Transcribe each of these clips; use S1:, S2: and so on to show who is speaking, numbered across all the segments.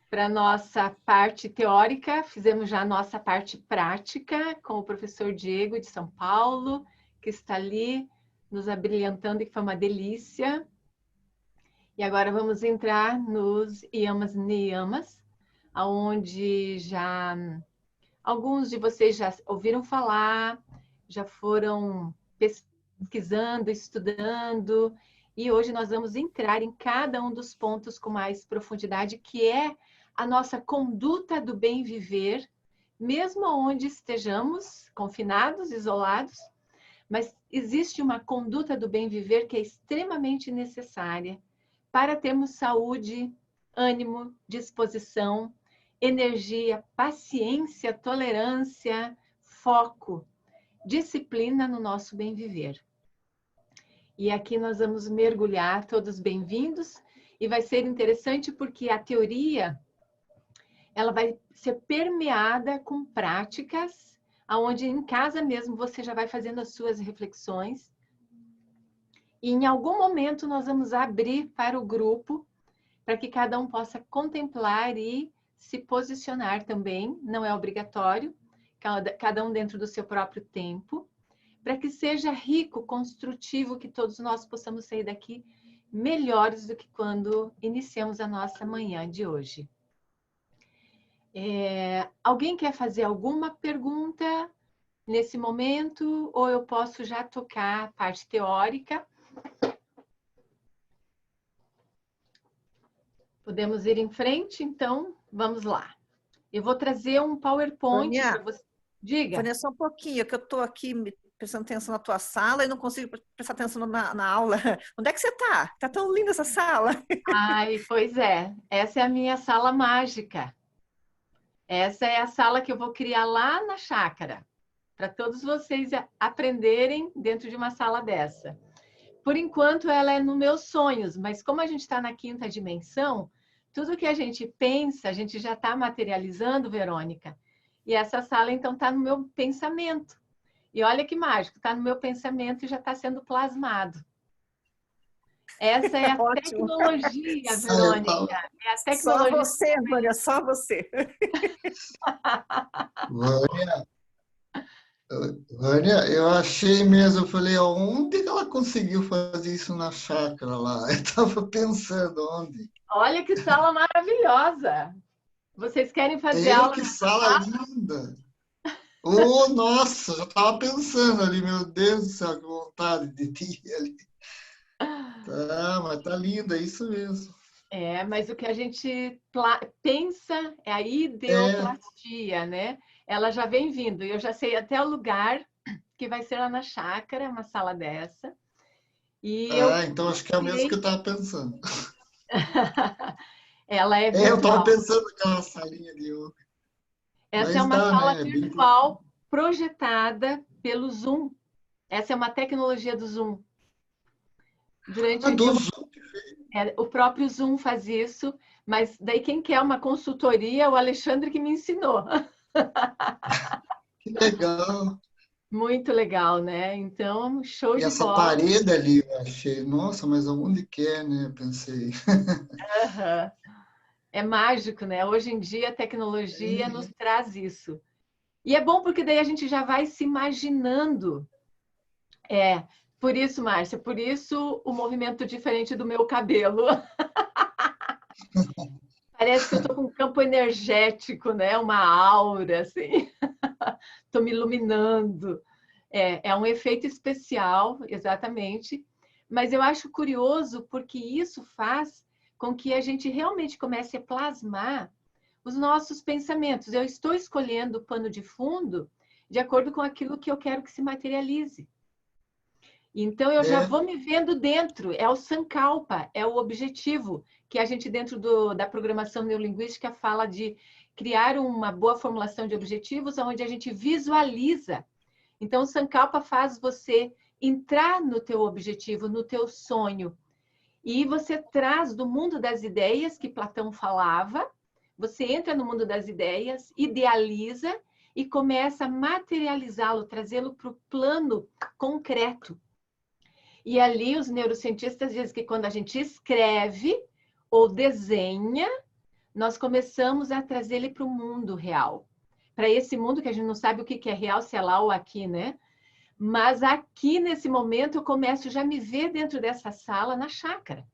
S1: para a nossa parte teórica, fizemos já a nossa parte prática com o professor Diego de São Paulo, que está ali nos abrilhantando e que foi uma delícia. E agora vamos entrar nos yamas niyamas, onde já alguns de vocês já ouviram falar, já foram pesquisando, estudando, e hoje nós vamos entrar em cada um dos pontos com mais profundidade, que é a nossa conduta do bem viver, mesmo onde estejamos confinados, isolados, mas existe uma conduta do bem viver que é extremamente necessária para termos saúde, ânimo, disposição, energia, paciência, tolerância, foco, disciplina no nosso bem viver. E aqui nós vamos mergulhar, todos bem-vindos, e vai ser interessante porque a teoria ela vai ser permeada com práticas, onde em casa mesmo você já vai fazendo as suas reflexões. E em algum momento nós vamos abrir para o grupo, para que cada um possa contemplar e se posicionar também, não é obrigatório, cada um dentro do seu próprio tempo, para que seja rico, construtivo, que todos nós possamos sair daqui melhores do que quando iniciamos a nossa manhã de hoje. Alguém quer fazer alguma pergunta nesse momento, ou eu posso já tocar a parte teórica? Podemos ir em frente, então vamos lá. Eu vou trazer um PowerPoint para você. Diga.
S2: Vânia, só um pouquinho, que eu estou aqui prestando atenção na tua sala e não consigo prestar atenção na aula. Onde é que você está? Está tão linda essa sala.
S1: Ai, pois é. Essa é a minha sala mágica. Essa é a sala que eu vou criar lá na chácara, para todos vocês aprenderem dentro de uma sala dessa. Por enquanto, ela é nos meus sonhos, mas como a gente está na quinta dimensão, tudo que a gente pensa, a gente já está materializando, Verônica. E essa sala, então, está no meu pensamento. E olha que mágico, está no meu pensamento e já está sendo plasmado. Essa é a tecnologia, Verônica. É a tecnologia.
S2: Só você, Vânia, só você.
S3: Vânia, eu achei mesmo, eu falei, onde ela conseguiu fazer isso na chácara lá? Eu estava pensando, onde?
S1: Olha que sala maravilhosa! Vocês querem fazer aula?
S3: Que sala linda! Oh, nossa, já estava pensando ali, meu Deus do céu, que vontade de ir ali. Tá, mas tá linda, é isso mesmo.
S1: Mas o que a gente pensa é a ideoplastia, né? Ela já vem vindo. Eu já sei até o lugar que vai ser lá na chácara, uma sala dessa. E
S3: então acho que é o mesmo que eu estava pensando.
S1: Ela é virtual.
S3: Eu estava pensando naquela salinha de yoga.
S1: Essa é uma sala virtual projetada pelo Zoom. Essa é uma tecnologia do Zoom. O próprio Zoom faz isso, mas daí quem quer uma consultoria é o Alexandre que me ensinou.
S3: Que legal!
S1: Muito legal, né? Então, show de bola.
S3: Essa parede ali, eu achei, nossa, mas aonde que é, né? Pensei.
S1: É mágico, né? Hoje em dia a tecnologia nos traz isso. E é bom porque daí a gente já vai se imaginando. Por isso, Márcia, por isso o movimento diferente do meu cabelo. Parece que eu estou com um campo energético, né? Uma aura, assim. Estou me iluminando. É um efeito especial, exatamente. Mas eu acho curioso porque isso faz com que a gente realmente comece a plasmar os nossos pensamentos. Eu estou escolhendo o pano de fundo de acordo com aquilo que eu quero que se materialize. Então, eu já vou me vendo dentro. É o Sankalpa, é o objetivo que a gente, dentro da programação neurolinguística, fala de criar uma boa formulação de objetivos, onde a gente visualiza. Então, o Sankalpa faz você entrar no teu objetivo, no teu sonho. E você traz do mundo das ideias, que Platão falava, você entra no mundo das ideias, idealiza e começa a materializá-lo, trazê-lo para o plano concreto. E ali os neurocientistas dizem que quando a gente escreve ou desenha, nós começamos a trazer ele para o mundo real. Para esse mundo que a gente não sabe o que é real, se é lá ou aqui, né? Mas aqui, nesse momento, eu começo já a me ver dentro dessa sala na chácara.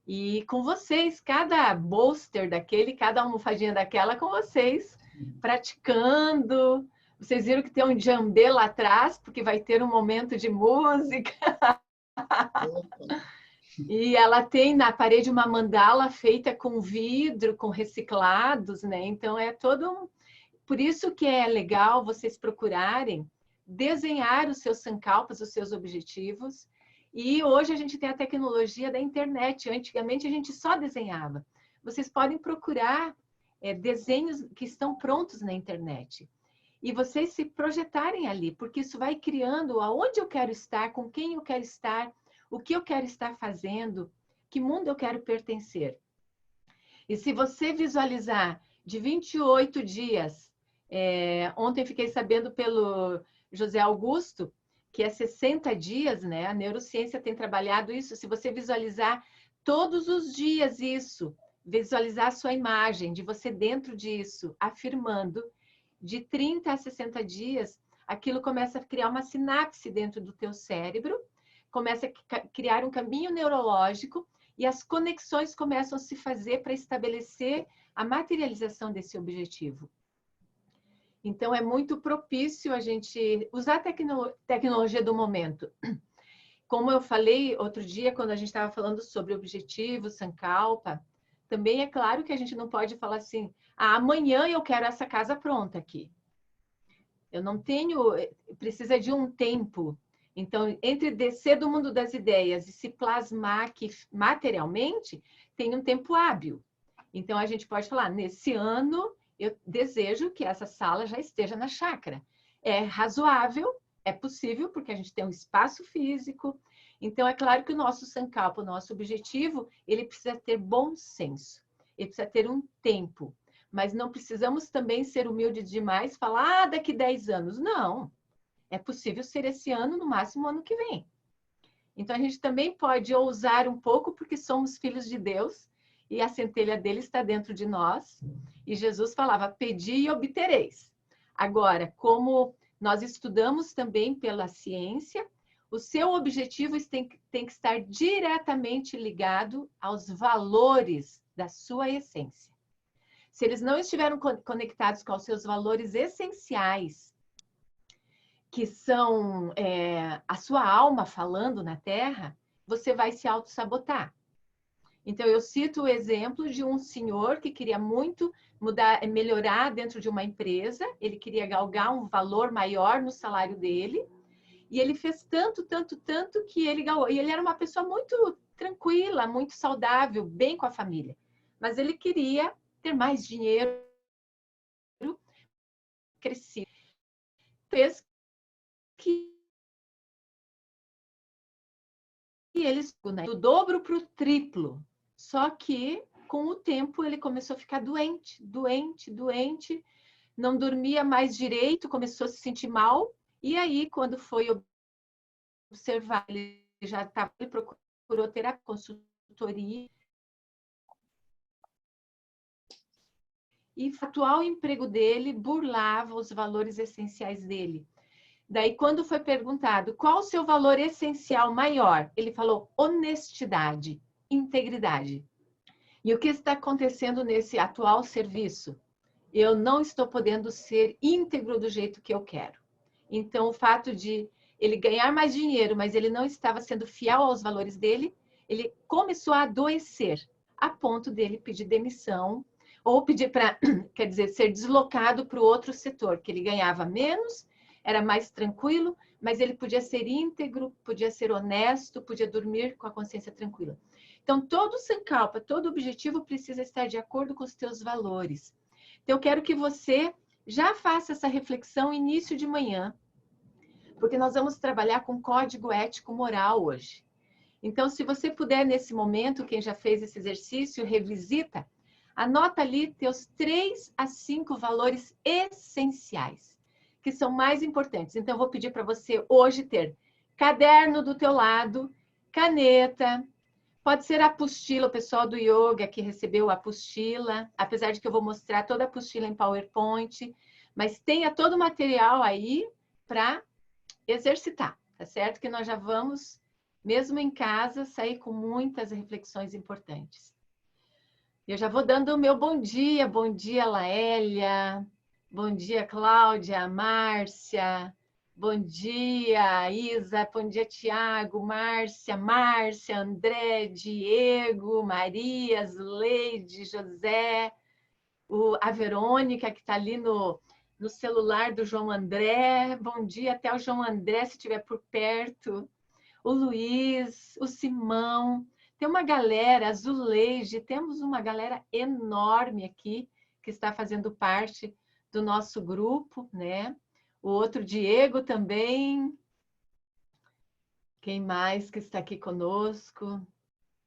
S1: E com vocês, cada bolster daquele, cada almofadinha daquela com vocês, praticando. Vocês viram que tem um djambê lá atrás, porque vai ter um momento de música. E ela tem na parede uma mandala feita com vidro, com reciclados, né? Então é todo um... Por isso que é legal vocês procurarem desenhar os seus sankalpas, os seus objetivos. E hoje a gente tem a tecnologia da internet. Antigamente a gente só desenhava. Vocês podem procurar desenhos que estão prontos na internet. E vocês se projetarem ali, porque isso vai criando aonde eu quero estar, com quem eu quero estar, o que eu quero estar fazendo, que mundo eu quero pertencer. E se você visualizar de 28 dias, ontem fiquei sabendo pelo José Augusto, que é 60 dias, né? A neurociência tem trabalhado isso. Se você visualizar todos os dias isso, visualizar a sua imagem, de você dentro disso, afirmando, de 30 a 60 dias, aquilo começa a criar uma sinapse dentro do teu cérebro, começa a criar um caminho neurológico e as conexões começam a se fazer para estabelecer a materialização desse objetivo. Então, é muito propício a gente usar a tecnologia do momento. Como eu falei outro dia, quando a gente estava falando sobre objetivo, sankalpa, também é claro que a gente não pode falar assim, amanhã eu quero essa casa pronta aqui. Eu não tenho, precisa de um tempo. Então, entre descer do mundo das ideias e se plasmar aqui materialmente, tem um tempo hábil. Então, a gente pode falar, nesse ano, eu desejo que essa sala já esteja na chácara. É razoável, é possível, porque a gente tem um espaço físico. Então, é claro que o nosso sankalpa, o nosso objetivo, ele precisa ter bom senso. Ele precisa ter um tempo. Mas não precisamos também ser humildes demais e falar, daqui 10 anos. Não. É possível ser esse ano, no máximo ano que vem. Então, a gente também pode ousar um pouco, porque somos filhos de Deus, e a centelha dele está dentro de nós. E Jesus falava, pedi e obtereis. Agora, como nós estudamos também pela ciência, o seu objetivo tem que estar diretamente ligado aos valores da sua essência. Se eles não estiveram conectados com os seus valores essenciais, que são a sua alma falando na Terra, você vai se auto-sabotar. Então, eu cito o exemplo de um senhor que queria muito melhorar dentro de uma empresa, ele queria galgar um valor maior no salário dele, e ele fez tanto que ele galgou. E ele era uma pessoa muito tranquila, muito saudável, bem com a família. Mas ele queria ter mais dinheiro, crescer. Fez que eles do dobro para o triplo. Só que, com o tempo, ele começou a ficar doente, não dormia mais direito, começou a se sentir mal. E aí, quando foi observar, ele já estava, ele procurou ter a consultoria. E o atual emprego dele burlava os valores essenciais dele. Daí, quando foi perguntado qual o seu valor essencial maior, ele falou honestidade, integridade. E o que está acontecendo nesse atual serviço? Eu não estou podendo ser íntegro do jeito que eu quero. Então, o fato de ele ganhar mais dinheiro, mas ele não estava sendo fiel aos valores dele, ele começou a adoecer, a ponto dele pedir demissão, ou pedir para, quer dizer, ser deslocado para o outro setor, que ele ganhava menos, era mais tranquilo, mas ele podia ser íntegro, podia ser honesto, podia dormir com a consciência tranquila. Então, todo sankalpa, todo objetivo precisa estar de acordo com os teus valores. Então, eu quero que você já faça essa reflexão início de manhã, porque nós vamos trabalhar com código ético moral hoje. Então, se você puder, nesse momento, quem já fez esse exercício, revisita, anota ali teus 3 a 5 valores essenciais, que são mais importantes. Então, eu vou pedir para você hoje ter caderno do teu lado, caneta, Pode ser a apostila, o pessoal do yoga que recebeu a apostila, apesar de que eu vou mostrar toda a apostila em PowerPoint, mas tenha todo o material aí para exercitar, tá certo? Que nós já vamos, mesmo em casa, sair com muitas reflexões importantes. Eu já vou dando o meu bom dia, Laélia, bom dia, Cláudia, Márcia, bom dia, Isa, bom dia, Tiago, Márcia, André, Diego, Maria, Zuleide, José, a Verônica, que está ali no celular do João André, bom dia até o João André, se estiver por perto, o Luiz, o Simão, tem uma galera, a Zuleide, temos uma galera enorme aqui que está fazendo parte do nosso grupo, né? O outro Diego também. Quem mais que está aqui conosco?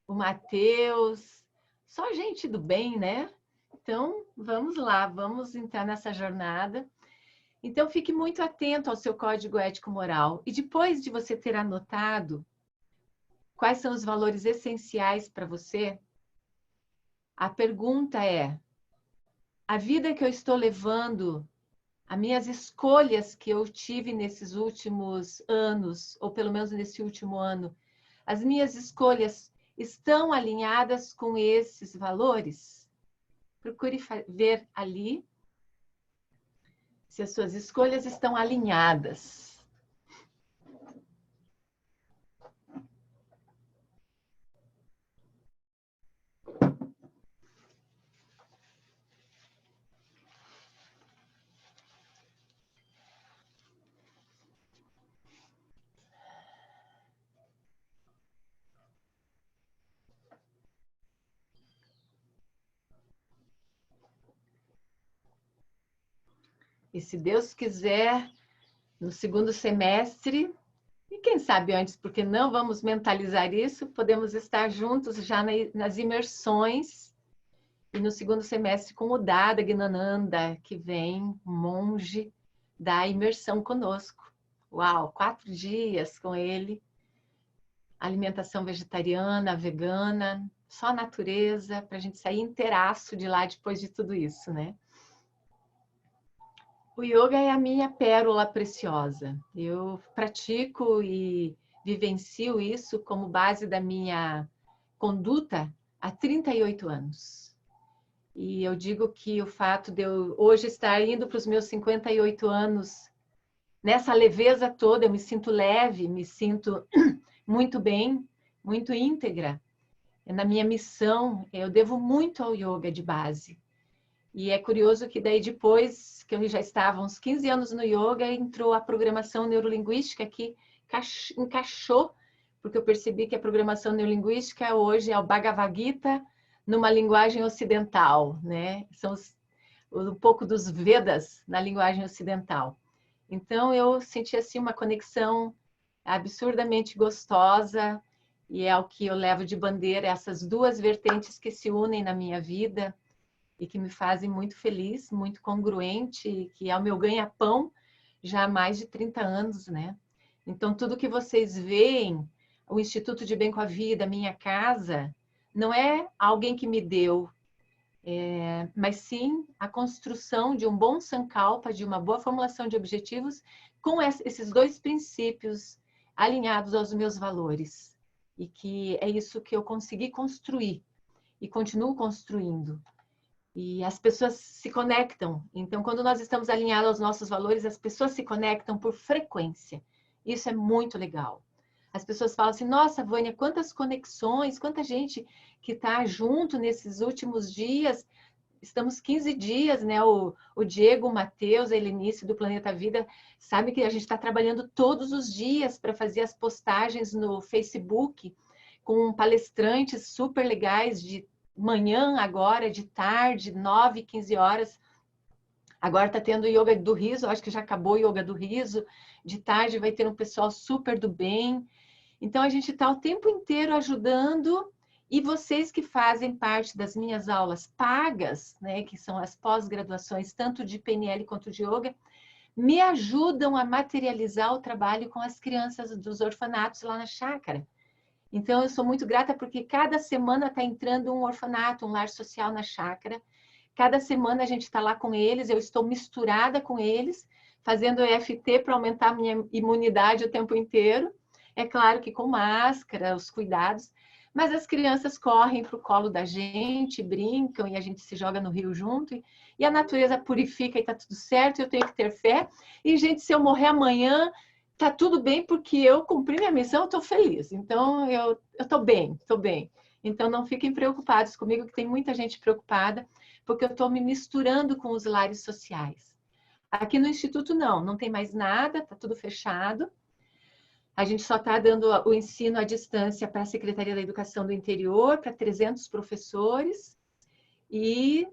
S1: O Matheus. Só gente do bem, né? Então, vamos lá, vamos entrar nessa jornada. Então, fique muito atento ao seu código ético-moral. E depois de você ter anotado quais são os valores essenciais para você, a pergunta é: a vida que eu estou levando, as minhas escolhas que eu tive nesses últimos anos, ou pelo menos nesse último ano, as minhas escolhas estão alinhadas com esses valores? Procure ver ali se as suas escolhas estão alinhadas. E se Deus quiser, no segundo semestre, e quem sabe antes, porque não vamos mentalizar isso, podemos estar juntos já nas imersões, e no segundo semestre com o Dada Gnananda, que vem, monge da imersão conosco. Uau, 4 dias com ele, alimentação vegetariana, vegana, só natureza, para a gente sair inteiraço de lá depois de tudo isso, né? O yoga é a minha pérola preciosa. Eu pratico e vivencio isso como base da minha conduta há 38 anos. E eu digo que o fato de eu hoje estar indo para os meus 58 anos, nessa leveza toda, eu me sinto leve, me sinto muito bem, muito íntegra. Na minha missão, eu devo muito ao yoga de base. E é curioso que daí depois que eu já estava uns 15 anos no yoga, entrou a programação neurolinguística que encaixou, porque eu percebi que a programação neurolinguística hoje é o Bhagavad Gita numa linguagem ocidental, né? São um pouco dos Vedas na linguagem ocidental. Então eu senti assim uma conexão absurdamente gostosa e é o que eu levo de bandeira, essas duas vertentes que se unem na minha vida e que me fazem muito feliz, muito congruente, que é o meu ganha-pão já há mais de 30 anos, né? Então, tudo que vocês veem, o Instituto de Bem com a Vida, minha casa, não é alguém que me deu, mas sim a construção de um bom sankalpa, de uma boa formulação de objetivos, com esses dois princípios alinhados aos meus valores. E que é isso que eu consegui construir e continuo construindo. E as pessoas se conectam. Então, quando nós estamos alinhados aos nossos valores, as pessoas se conectam por frequência. Isso é muito legal. As pessoas falam assim, nossa, Vânia, quantas conexões, quanta gente que está junto nesses últimos dias. Estamos 15 dias, né? O Diego, o Matheus, a Helenice do Planeta Vida, sabe que a gente está trabalhando todos os dias para fazer as postagens no Facebook com palestrantes super legais de manhã agora, de tarde, 9, 15 horas. Agora está tendo yoga do riso, acho que já acabou o yoga do riso. De tarde vai ter um pessoal super do bem. Então, a gente está o tempo inteiro ajudando. E vocês que fazem parte das minhas aulas pagas, né, que são as pós-graduações, tanto de PNL quanto de yoga, me ajudam a materializar o trabalho com as crianças dos orfanatos lá na chácara. Então, eu sou muito grata porque cada semana está entrando um orfanato, um lar social na chácara. Cada semana a gente está lá com eles, eu estou misturada com eles, fazendo EFT para aumentar a minha imunidade o tempo inteiro. É claro que com máscara, os cuidados, mas as crianças correm para o colo da gente, brincam e a gente se joga no rio junto. E a natureza purifica e está tudo certo, eu tenho que ter fé. E, gente, se eu morrer amanhã, tá tudo bem, porque eu cumpri minha missão, eu estou feliz. Então, eu estou bem, estou bem. Então, não fiquem preocupados comigo, que tem muita gente preocupada, porque eu estou me misturando com os lares sociais. Aqui no Instituto, não tem mais nada, está tudo fechado. A gente só está dando o ensino à distância para a Secretaria da Educação do Interior, para 300 professores. E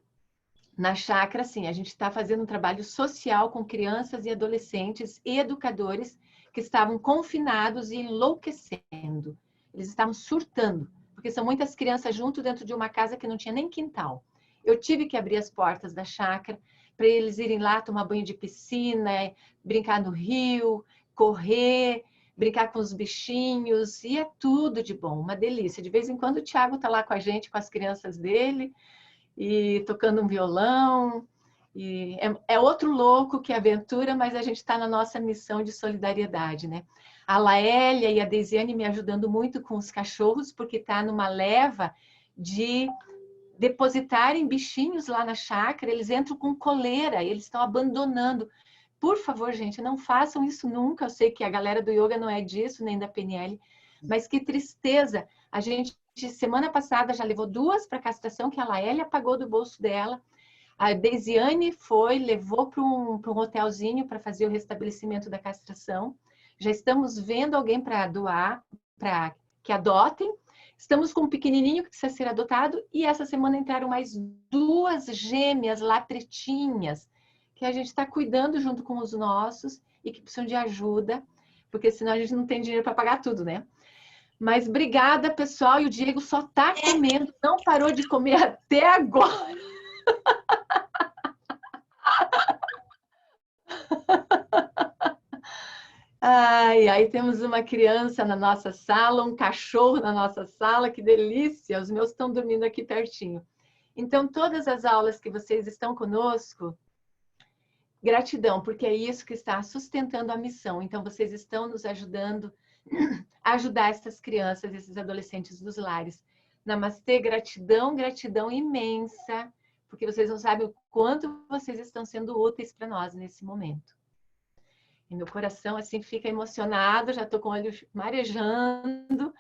S1: na chácara, sim, a gente está fazendo um trabalho social com crianças e adolescentes e educadores que estavam confinados e enlouquecendo. Eles estavam surtando, porque são muitas crianças junto dentro de uma casa que não tinha nem quintal. Eu tive que abrir as portas da chácara para eles irem lá tomar banho de piscina, brincar no rio, correr, brincar com os bichinhos, e é tudo de bom, uma delícia. De vez em quando o Thiago está lá com a gente, com as crianças dele, e tocando um violão. E é outro louco que aventura, mas a gente está na nossa missão de solidariedade, né? A Laélia e a Deisiane me ajudando muito com os cachorros, porque está numa leva de depositarem bichinhos lá na chácara, eles entram com coleira, eles estão abandonando. Por favor, gente, não façam isso nunca. Eu sei que a galera do yoga não é disso, nem da PNL, mas que tristeza. A gente, semana passada, já levou 2 para castração, que a Laélia pagou do bolso dela. A Deisiane levou para um hotelzinho para fazer o restabelecimento da castração. Já estamos vendo alguém para doar, para que adotem. Estamos com um pequenininho que precisa ser adotado. E essa semana entraram mais 2 gêmeas latretinhas, que a gente está cuidando junto com os nossos e que precisam de ajuda, porque senão a gente não tem dinheiro para pagar tudo, né? Mas obrigada, pessoal. E o Diego só está comendo, não parou de comer até agora. Ai, aí temos uma criança na nossa sala, um cachorro na nossa sala, que delícia! Os meus estão dormindo aqui pertinho. Então, todas as aulas que vocês estão conosco, gratidão, porque é isso que está sustentando a missão. Então, vocês estão nos ajudando a ajudar essas crianças, esses adolescentes dos lares. Namastê, gratidão, gratidão imensa, porque vocês não sabem o quanto vocês estão sendo úteis para nós nesse momento. E meu coração, assim, fica emocionado, já estou com o olho marejando.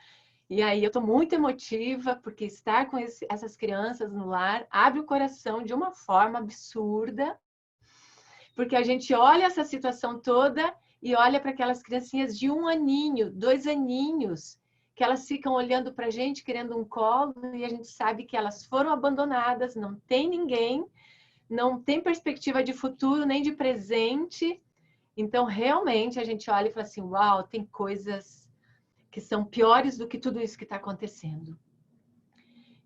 S1: E aí eu estou muito emotiva, porque estar com essas crianças no lar abre o coração de uma forma absurda. Porque a gente olha essa situação toda e olha para aquelas criancinhas de 1 aninho, 2 aninhos, que elas ficam olhando para a gente, querendo um colo, e a gente sabe que elas foram abandonadas, não tem ninguém, não tem perspectiva de futuro, nem de presente. Então, realmente, a gente olha e fala assim, uau, tem coisas que são piores do que tudo isso que está acontecendo.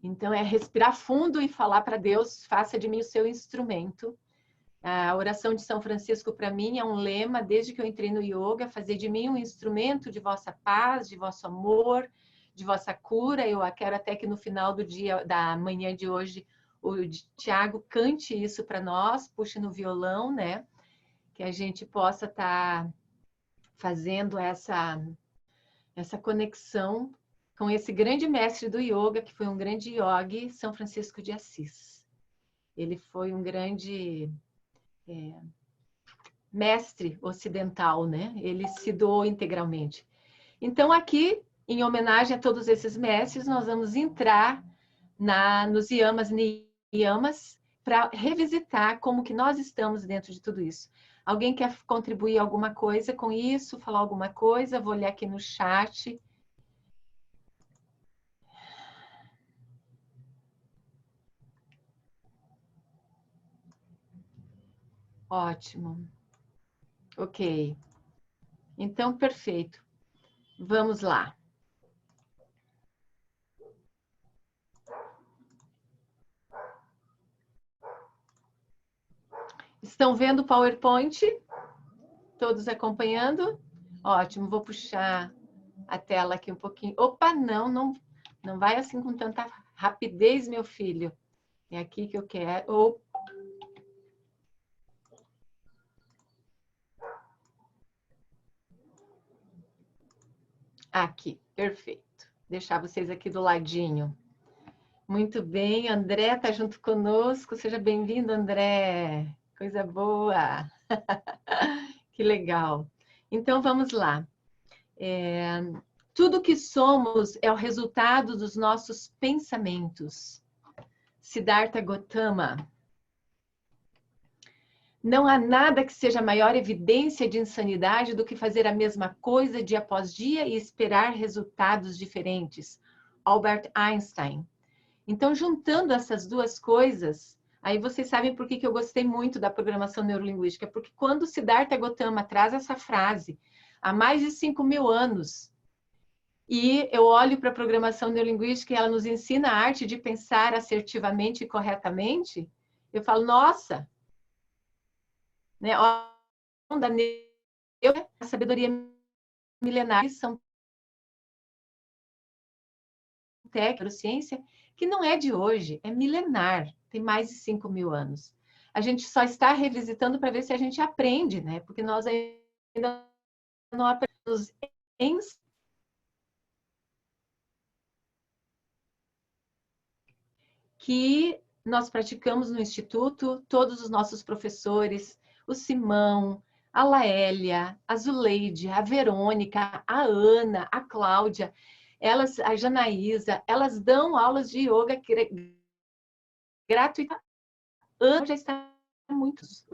S1: Então, é respirar fundo e falar para Deus, faça de mim o seu instrumento. A oração de São Francisco, para mim, é um lema, desde que eu entrei no yoga, fazer de mim um instrumento de vossa paz, de vosso amor, de vossa cura. Eu quero até que no final do dia, da manhã de hoje, o Thiago cante isso para nós, puxe no violão, né? Que a gente possa estar fazendo essa conexão com esse grande mestre do yoga, que foi um grande yogi, São Francisco de Assis. Ele foi um grande mestre ocidental, né? Ele se doou integralmente. Então, aqui, em homenagem a todos esses mestres, nós vamos entrar nos yamas, niyamas, para revisitar como que nós estamos dentro de tudo isso. Alguém quer contribuir alguma coisa com isso, falar alguma coisa? Vou olhar aqui no chat. Ótimo. Ok. Então, perfeito. Vamos lá. Estão vendo o PowerPoint? Todos acompanhando? Ótimo, vou puxar a tela aqui um pouquinho. Opa, não vai assim com tanta rapidez, meu filho. É aqui que eu quero. Aqui, perfeito. Deixar vocês aqui do ladinho. Muito bem, André está junto conosco. Seja bem-vindo, André. Coisa boa. Que legal. Então, vamos lá. Tudo que somos é o resultado dos nossos pensamentos. Siddhartha Gautama. Não há nada que seja maior evidência de insanidade do que fazer a mesma coisa dia após dia e esperar resultados diferentes. Albert Einstein. Então, juntando essas duas coisas, aí vocês sabem por que eu gostei muito da programação neurolinguística, porque quando Siddhartha Gautama traz essa frase há mais de 5.000 anos, e eu olho para a programação neurolinguística e ela nos ensina a arte de pensar assertivamente e corretamente, eu falo, nossa, né? A sabedoria milenar são técnica, ciência, que não é de hoje, é milenar, tem mais de 5.000 anos. A gente só está revisitando para ver se a gente aprende, né? Porque nós ainda não aprendemos que nós praticamos no Instituto, todos os nossos professores, o Simão, a Laélia, a Zuleide, a Verônica, a Ana, a Cláudia, a Janaísa, elas dão aulas de yoga gratuita. Ana já está muitos.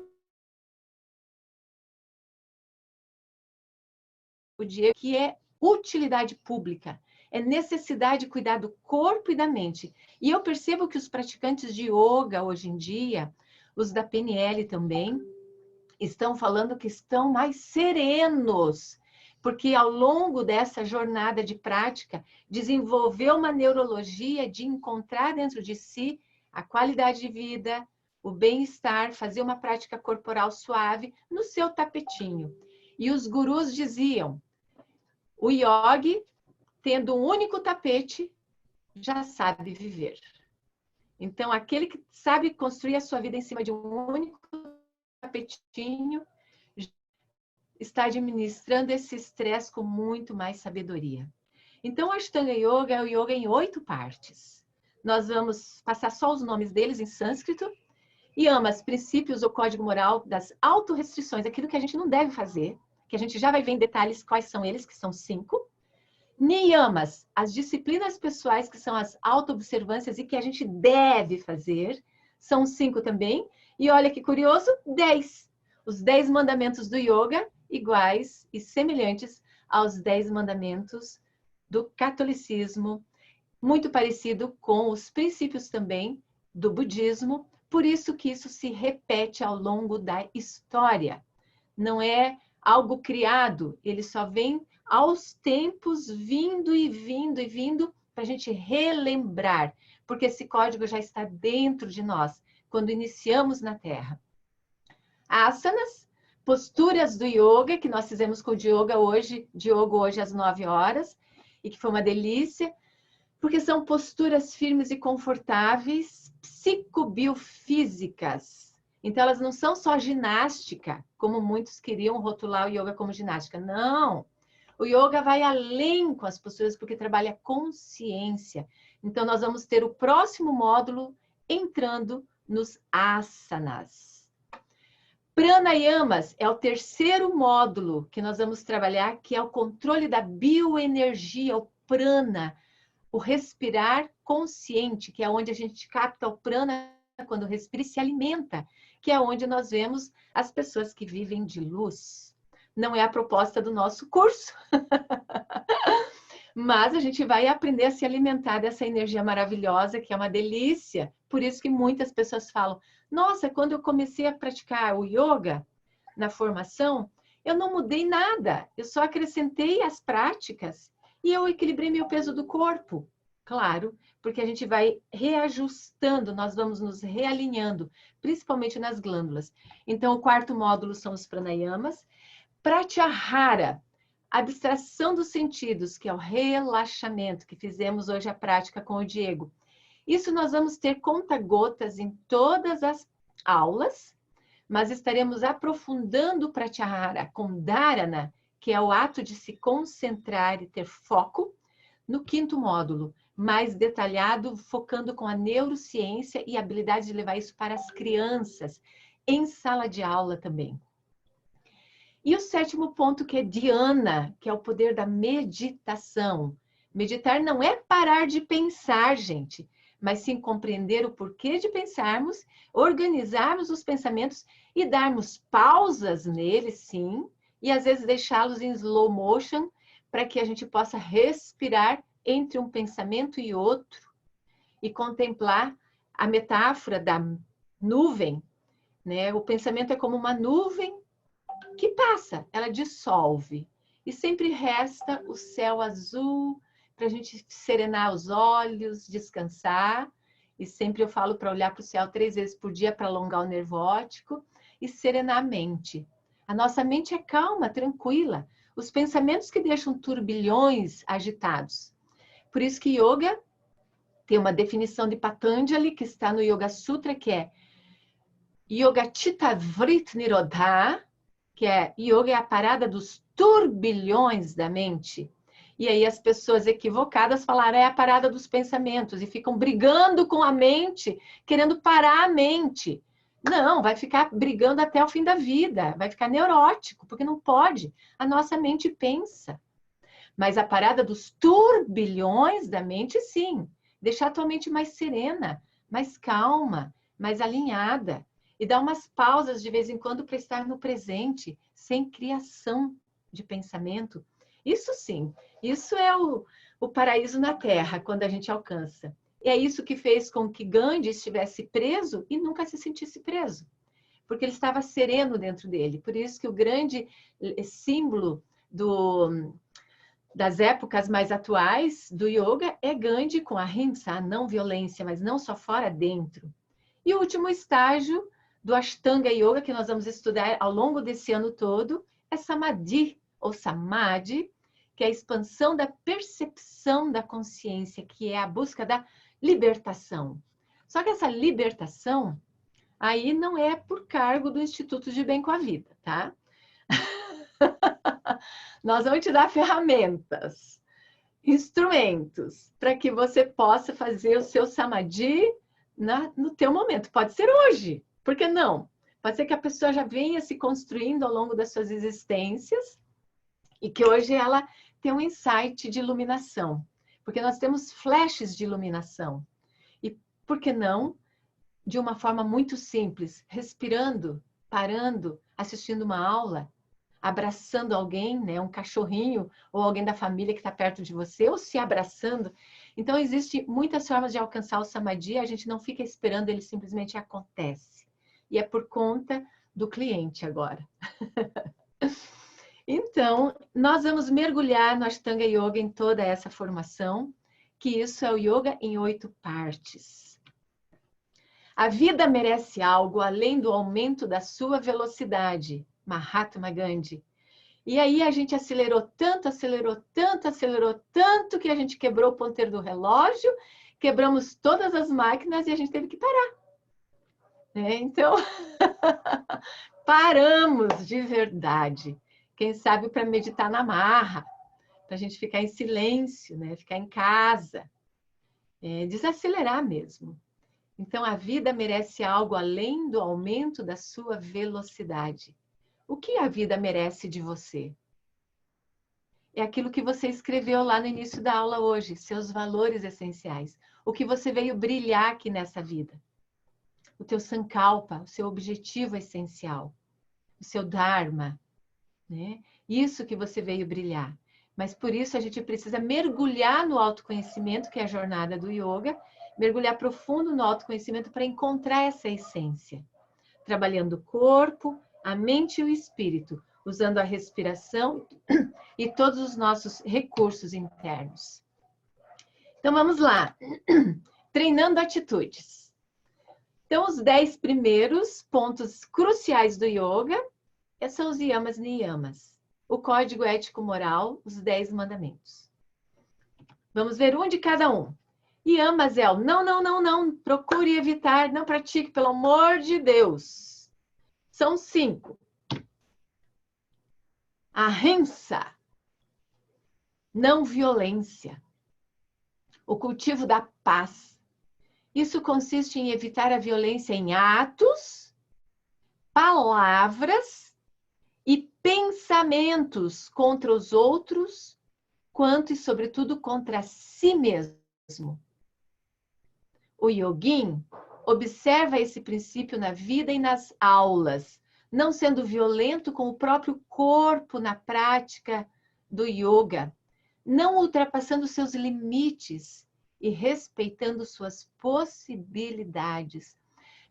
S1: O Diego, que é utilidade pública, é necessidade de cuidar do corpo e da mente. E eu percebo que os praticantes de yoga hoje em dia, os da PNL também, estão falando que estão mais serenos, porque ao longo dessa jornada de prática, desenvolveu uma neurologia de encontrar dentro de si a qualidade de vida, o bem-estar, fazer uma prática corporal suave no seu tapetinho. E os gurus diziam, o yogi, tendo um único tapete, já sabe viver. Então, aquele que sabe construir a sua vida em cima de um único tapetinho, está administrando esse estresse com muito mais sabedoria. Então, o Ashtanga Yoga é o yoga em 8 partes. Nós vamos passar só os nomes deles em sânscrito. Yamas, princípios ou código moral das autorrestrições, aquilo que a gente não deve fazer, que a gente já vai ver em detalhes quais são eles, que são 5. Niyamas, as disciplinas pessoais, que são as auto-observâncias e que a gente deve fazer, são 5 também. E olha que curioso, 10. Os 10 mandamentos do yoga, iguais e semelhantes aos 10 mandamentos do catolicismo, muito parecido com os princípios também do budismo, por isso que isso se repete ao longo da história. Não é algo criado, ele só vem aos tempos vindo e vindo e vindo para a gente relembrar, porque esse código já está dentro de nós, quando iniciamos na Terra. Asanas, posturas do yoga, que nós fizemos com o Diogo hoje às 9 horas, e que foi uma delícia, porque são posturas firmes e confortáveis, psicobiofísicas. Então, elas não são só ginástica, como muitos queriam rotular o yoga como ginástica. Não! O yoga vai além com as posturas, porque trabalha consciência. Então, nós vamos ter o próximo módulo entrando nos asanas. Pranayamas é o terceiro módulo que nós vamos trabalhar, que é o controle da bioenergia, o prana, o respirar consciente, que é onde a gente capta o prana quando respira e se alimenta, que é onde nós vemos as pessoas que vivem de luz. Não é a proposta do nosso curso, mas a gente vai aprender a se alimentar dessa energia maravilhosa, que é uma delícia. Por isso que muitas pessoas falam, nossa, quando eu comecei a praticar o yoga na formação, eu não mudei nada, eu só acrescentei as práticas e eu equilibrei meu peso do corpo. Claro, porque a gente vai reajustando, nós vamos nos realinhando, principalmente nas glândulas. Então, o quarto módulo são os pranayamas. Pratyahara, abstração dos sentidos, que é o relaxamento, que fizemos hoje a prática com o Diego. Isso nós vamos ter conta-gotas em todas as aulas, mas estaremos aprofundando o Pratyahara com Dharana, que é o ato de se concentrar e ter foco, no 5º módulo, mais detalhado, focando com a neurociência e a habilidade de levar isso para as crianças, em sala de aula também. E o 7º ponto, que é Dhyana, que é o poder da meditação. Meditar não é parar de pensar, gente, mas sim compreender o porquê de pensarmos, organizarmos os pensamentos e darmos pausas neles, sim, e às vezes deixá-los em slow motion, para que a gente possa respirar entre um pensamento e outro e contemplar a metáfora da nuvem, né? O pensamento é como uma nuvem que passa, ela dissolve. E sempre resta o céu azul para a gente serenar os olhos, descansar. E sempre eu falo para olhar para o céu 3 vezes por dia para alongar o nervo óptico e serenar a mente. A nossa mente é calma, tranquila. Os pensamentos que deixam turbilhões agitados. Por isso que yoga tem uma definição de Patanjali, que está no Yoga Sutra, que é Yoga Chitta Vritti Nirodha, que é yoga é a parada dos turbilhões da mente. E aí as pessoas equivocadas falaram, é a parada dos pensamentos, e ficam brigando com a mente, querendo parar a mente. Não, vai ficar brigando até o fim da vida, vai ficar neurótico, porque não pode. A nossa mente pensa. Mas a parada dos turbilhões da mente, sim. Deixar a tua mente mais serena, mais calma, mais alinhada. E dar umas pausas de vez em quando para estar no presente, sem criação de pensamento. Isso sim, isso é o paraíso na Terra, quando a gente alcança. E é isso que fez com que Gandhi estivesse preso e nunca se sentisse preso. Porque ele estava sereno dentro dele. Por isso que o grande símbolo das épocas mais atuais do yoga é Gandhi com a ahimsa, a não violência, mas não só fora, dentro. E o último estágio do Ashtanga Yoga, que nós vamos estudar ao longo desse ano todo, é Samadhi, ou Samadhi, que é a expansão da percepção da consciência, que é a busca da libertação. Só que essa libertação aí não é por cargo do Instituto de Bem com a Vida, tá? Nós vamos te dar ferramentas, instrumentos, para que você possa fazer o seu Samadhi no teu momento. Pode ser hoje, por que não? Pode ser que a pessoa já venha se construindo ao longo das suas existências e que hoje ela tem um insight de iluminação, porque nós temos flashes de iluminação. E por que não, de uma forma muito simples, respirando, parando, assistindo uma aula, abraçando alguém, né, um cachorrinho ou alguém da família que está perto de você, ou se abraçando. Então, existem muitas formas de alcançar o Samadhi, a gente não fica esperando, ele simplesmente acontece. E é por conta do cliente agora. Então, nós vamos mergulhar no Ashtanga Yoga em toda essa formação, que isso é o yoga em 8 partes. A vida merece algo além do aumento da sua velocidade. Mahatma Gandhi. E aí a gente acelerou tanto, que a gente quebrou o ponteiro do relógio, quebramos todas as máquinas e a gente teve que parar. Então, paramos de verdade. Quem sabe para meditar na marra, para a gente ficar em silêncio, né? Ficar em casa, desacelerar mesmo. Então, a vida merece algo além do aumento da sua velocidade. O que a vida merece de você? É aquilo que você escreveu lá no início da aula hoje, seus valores essenciais. O que você veio brilhar aqui nessa vida. O teu sankalpa, o seu objetivo essencial. O seu dharma. Né? Isso que você veio brilhar. Mas por isso a gente precisa mergulhar no autoconhecimento, que é a jornada do yoga, mergulhar profundo no autoconhecimento para encontrar essa essência. Trabalhando o corpo, a mente e o espírito, usando a respiração e todos os nossos recursos internos. Então, vamos lá. Treinando atitudes. Então, os 10 primeiros pontos cruciais do yoga são os yamas niyamas. o Código Ético-Moral, os 10 Mandamentos. Vamos ver um de cada um. Yamazel, não, não, não, não, procure evitar, não pratique, pelo amor de Deus. São 5. Ahimsa, não violência. O cultivo da paz. Isso consiste em evitar a violência em atos, palavras e pensamentos contra os outros, quanto e, sobretudo, contra si mesmo. O yogin observa esse princípio na vida e nas aulas, não sendo violento com o próprio corpo na prática do yoga, não ultrapassando seus limites e respeitando suas possibilidades.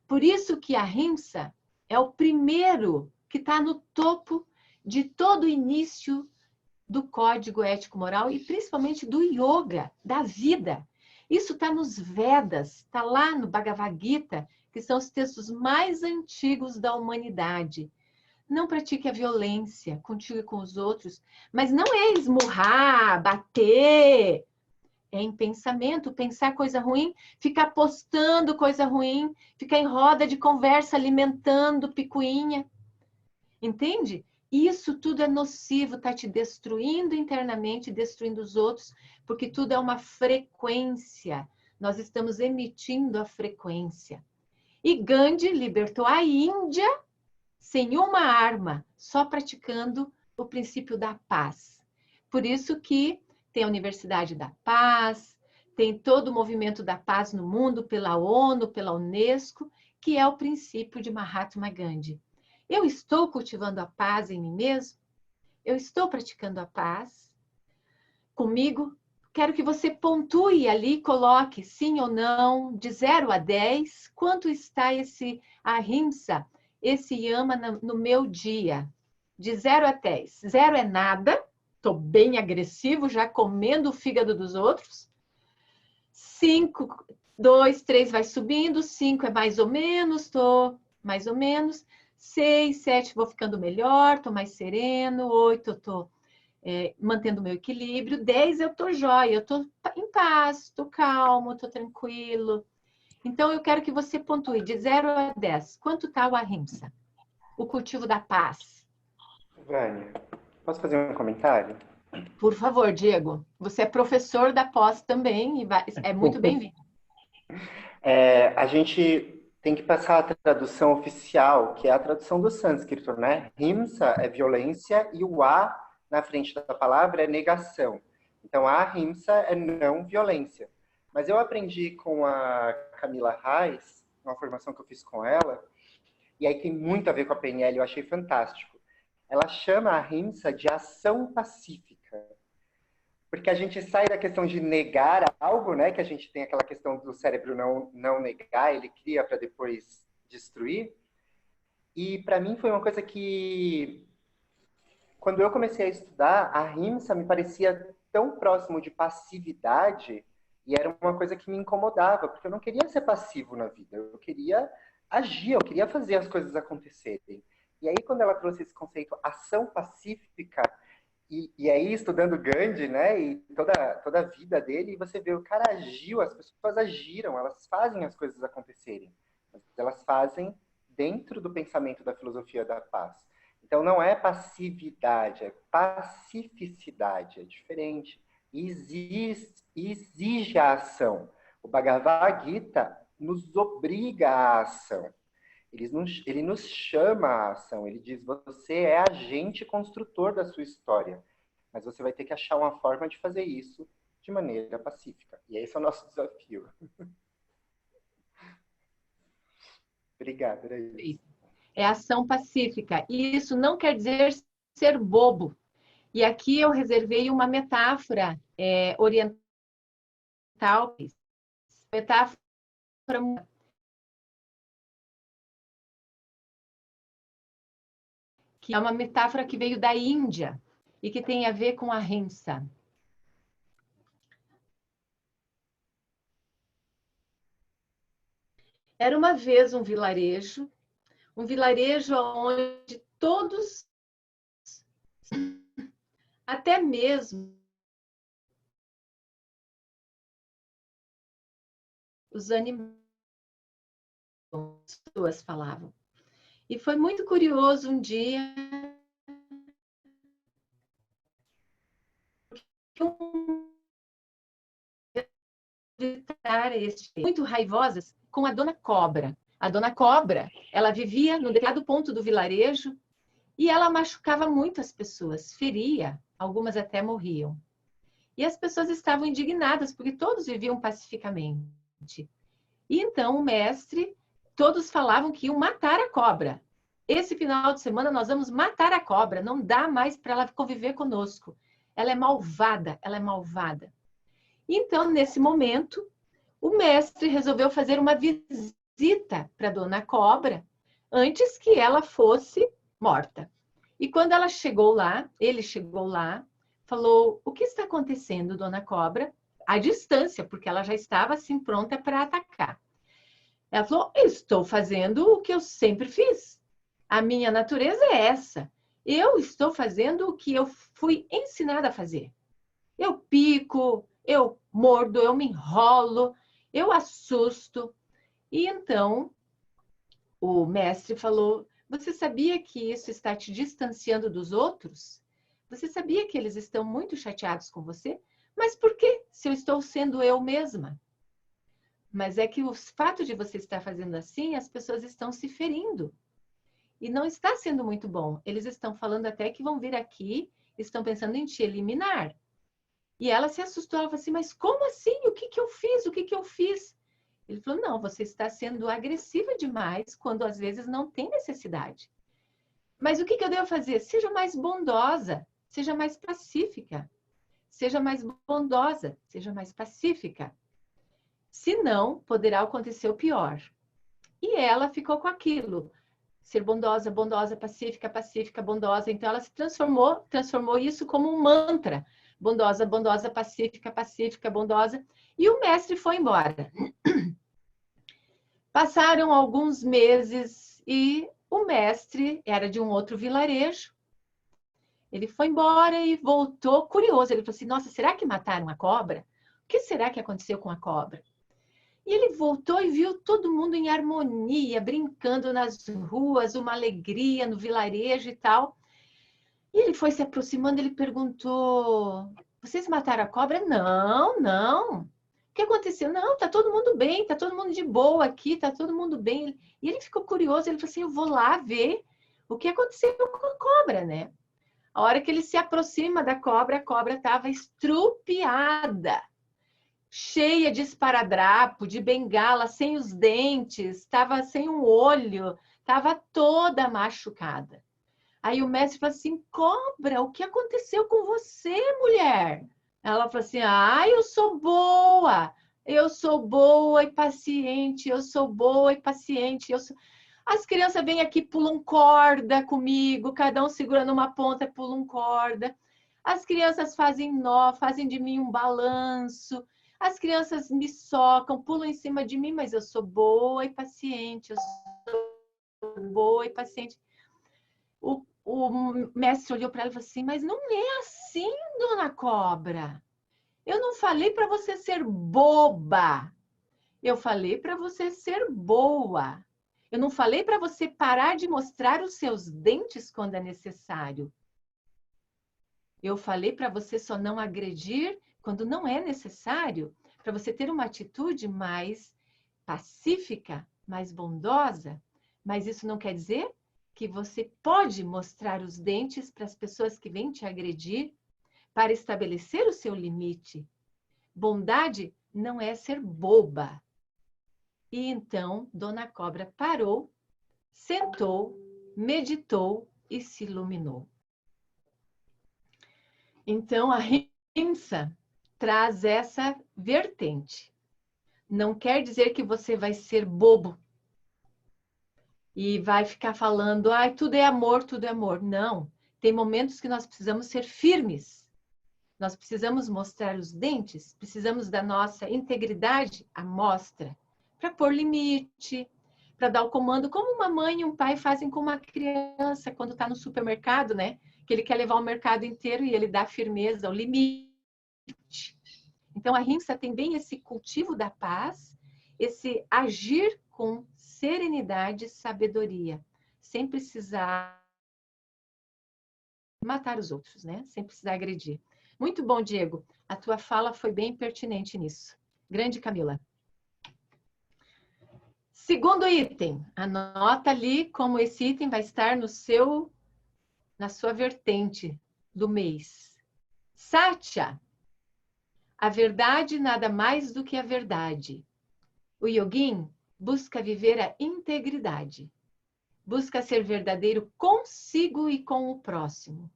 S1: Por isso que a ahimsa é o primeiro que está no topo de todo o início do código ético-moral e principalmente do yoga, da vida. Isso está nos Vedas, está lá no Bhagavad Gita, que são os textos mais antigos da humanidade. Não pratique a violência contigo e com os outros, mas não é esmurrar, bater. É em pensamento, pensar coisa ruim, ficar postando coisa ruim, ficar em roda de conversa alimentando picuinha. Entende? Isso tudo é nocivo, está te destruindo internamente, destruindo os outros, porque tudo é uma frequência. Nós estamos emitindo a frequência. E Gandhi libertou a Índia sem uma arma, só praticando o princípio da paz. Por isso que tem a Universidade da Paz, tem todo o movimento da paz no mundo pela ONU, pela Unesco, que é o princípio de Mahatma Gandhi. Eu estou cultivando a paz em mim mesmo? Eu estou praticando a paz comigo? Quero que você pontue ali, coloque sim ou não, de 0 a 10, quanto está esse ahimsa, esse yama no meu dia? De 0 a 10. 0 é nada, estou bem agressivo, já comendo o fígado dos outros. 5, 2, 3 vai subindo, 5 é mais ou menos, estou mais ou menos. 6, 7, vou ficando melhor, estou mais sereno. 8, eu estou mantendo o meu equilíbrio. 10, eu estou jóia, eu estou em paz, estou calmo, estou tranquilo. Então, eu quero que você pontue de 0 a 10. Quanto está o ahimsa? O cultivo da paz.
S4: Vânia, posso fazer um comentário?
S1: Por favor, Diego. Você é professor da pós também e é muito bem-vindo.
S4: A gente tem que passar a tradução oficial, que é a tradução do sânscrito, né? Himsa é violência e o a na frente da palavra é negação. Então, a ahimsa é não violência. Mas eu aprendi com a Camila Reis, uma formação que eu fiz com ela, e aí tem muito a ver com a PNL, eu achei fantástico. Ela chama a ahimsa de ação pacífica. Porque a gente sai da questão de negar algo, né? Que a gente tem aquela questão do cérebro não negar, ele cria para depois destruir. E para mim foi uma coisa que, quando eu comecei a estudar, a ahimsa me parecia tão próximo de passividade e era uma coisa que me incomodava, porque eu não queria ser passivo na vida, eu queria agir, eu queria fazer as coisas acontecerem. E aí, quando ela trouxe esse conceito ação pacífica, e aí, estudando Gandhi, né, e toda a vida dele, você vê o cara agiu, as pessoas agiram, elas fazem as coisas acontecerem. Elas fazem dentro do pensamento da filosofia da paz. Então, não é passividade, é pacificidade, é diferente. Exige a ação. O Bhagavad Gita nos obriga à ação. Ele nos chama à ação. Ele diz, você é agente construtor da sua história. Mas você vai ter que achar uma forma de fazer isso de maneira pacífica. E esse é o nosso desafio. Obrigada, era isso.
S1: É ação pacífica. E isso não quer dizer ser bobo. E aqui eu reservei uma metáfora oriental. Metáfora que é uma metáfora que veio da Índia e que tem a ver com a ahimsa. Era uma vez um vilarejo onde todos até mesmo os animais, as pessoas falavam. E foi muito curioso um dia que muito raivosas com a Dona Cobra. A Dona Cobra, ela vivia no determinado ponto do vilarejo e ela machucava muito as pessoas, feria, algumas até morriam. E as pessoas estavam indignadas porque todos viviam pacificamente. E então o mestre, todos falavam que iam matar a cobra. Esse final de semana nós vamos matar a cobra, não dá mais para ela conviver conosco. Ela é malvada, ela é malvada. Então, nesse momento, o mestre resolveu fazer uma visita para a Dona Cobra antes que ela fosse morta. E quando ela chegou lá, ele chegou lá, falou: o que está acontecendo, Dona Cobra? À distância, porque ela já estava assim pronta para atacar. Ela falou: estou fazendo o que eu sempre fiz. A minha natureza é essa. Eu estou fazendo o que eu fui ensinada a fazer. Eu pico, eu mordo, eu me enrolo, eu assusto. E então o mestre falou: você sabia que isso está te distanciando dos outros? Você sabia que eles estão muito chateados com você? Mas por quê? Se eu estou sendo eu mesma. Mas é que o fato de você estar fazendo assim, as pessoas estão se ferindo. E não está sendo muito bom. Eles estão falando até que vão vir aqui, estão pensando em te eliminar. E ela se assustou, ela falou assim: mas como assim? O que eu fiz? O que eu fiz? Ele falou: não, você está sendo agressiva demais quando às vezes não tem necessidade. Mas o que eu devo fazer? Seja mais bondosa, seja mais pacífica. Seja mais bondosa, seja mais pacífica. Senão, poderá acontecer o pior. E ela ficou com aquilo. Ser bondosa, bondosa, pacífica, pacífica, bondosa. Então, ela se transformou isso como um mantra. Bondosa, bondosa, pacífica, pacífica, bondosa. E o mestre foi embora. Passaram alguns meses e o mestre era de um outro vilarejo. Ele foi embora e voltou curioso. Ele falou assim: nossa, será que mataram a cobra? O que será que aconteceu com a cobra? E ele voltou e viu todo mundo em harmonia, brincando nas ruas, uma alegria no vilarejo e tal. E ele foi se aproximando, ele perguntou: vocês mataram a cobra? Não, não. O que aconteceu? Não, tá todo mundo bem, tá todo mundo de boa aqui, tá todo mundo bem. E ele ficou curioso, ele falou assim: eu vou lá ver o que aconteceu com a cobra, né? A hora que ele se aproxima da cobra, a cobra estava estrupiada, cheia de esparadrapo, de bengala, sem os dentes, estava sem um olho, estava toda machucada. Aí o mestre falou assim: cobra, o que aconteceu com você, mulher? Ela falou assim: eu sou boa e paciente, eu sou boa e paciente. As crianças vêm aqui, pulam corda comigo, cada um segurando uma ponta, pulam corda. As crianças fazem nó, fazem de mim um balanço. As crianças me socam, pulam em cima de mim, mas eu sou boa e paciente, eu sou boa e paciente. O mestre olhou para ela e falou assim: mas não é assim, dona Cobra. Eu não falei para você ser boba. Eu falei para você ser boa. Eu não falei para você parar de mostrar os seus dentes quando é necessário. Eu falei para você só não agredir quando não é necessário, para você ter uma atitude mais pacífica, mais bondosa. Mas isso não quer dizer que você pode mostrar os dentes para as pessoas que vêm te agredir para estabelecer o seu limite. Bondade não é ser boba. E então, Dona Cobra parou, sentou, meditou e se iluminou. Então, a Rimsa traz essa vertente. Não quer dizer que você vai ser bobo e vai ficar falando: ai, tudo é amor, tudo é amor. Não. Tem momentos que nós precisamos ser firmes. Nós precisamos mostrar os dentes, precisamos da nossa integridade à mostra, para pôr limite, para dar o comando, como uma mãe e um pai fazem com uma criança quando está no supermercado, né? que ele quer levar o mercado inteiro e ele dá firmeza, o limite. Então, a Ahimsa tem bem esse cultivo da paz, esse agir com serenidade e sabedoria, sem precisar matar os outros, né? Sem precisar agredir. Muito bom, Diego. A tua fala foi bem pertinente nisso. Grande Camila. Segundo item, anota ali como esse item vai estar na sua vertente do mês. Satya. A verdade nada mais do que a verdade. O yogin busca viver a integridade. Busca ser verdadeiro consigo e com o próximo.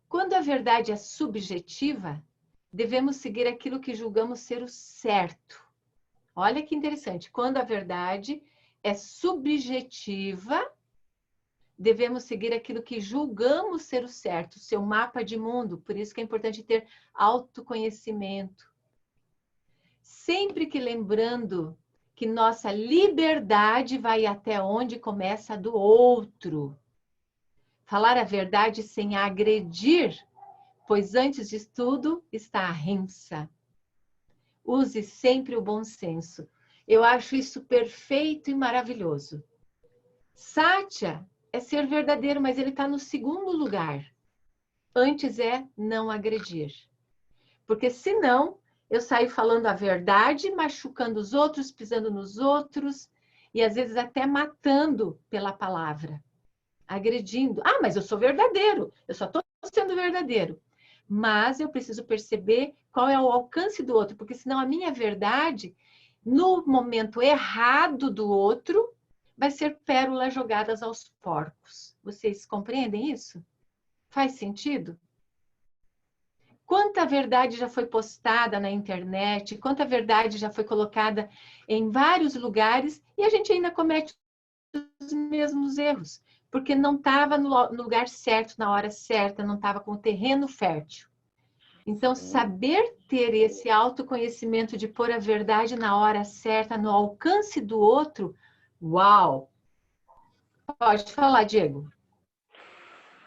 S1: Quando a verdade é subjetiva, devemos seguir aquilo que julgamos ser o certo. Olha que interessante. Quando a verdade é subjetiva, devemos seguir aquilo que julgamos ser o certo, seu mapa de mundo. Por isso que é importante ter autoconhecimento. Sempre que lembrando que nossa liberdade vai até onde começa a do outro. Falar a verdade sem agredir, pois antes de tudo está a Ahimsa. Use sempre o bom senso. Eu acho isso perfeito e maravilhoso. Satya é ser verdadeiro, mas ele está no segundo lugar. Antes é não agredir. Porque senão eu saio falando a verdade, machucando os outros, pisando nos outros e às vezes até matando pela palavra. Agredindo. Ah, mas eu sou verdadeiro. Eu só estou sendo verdadeiro. Mas eu preciso perceber qual é o alcance do outro, porque senão a minha verdade, no momento errado do outro, vai ser pérolas jogadas aos porcos. Vocês compreendem isso? Faz sentido? Quanta verdade já foi postada na internet, quanta verdade já foi colocada em vários lugares e a gente ainda comete os mesmos erros, porque não estava no lugar certo, na hora certa, não estava com o terreno fértil. Então, saber ter esse autoconhecimento de pôr a verdade na hora certa, no alcance do outro, uau! Pode falar, Diego.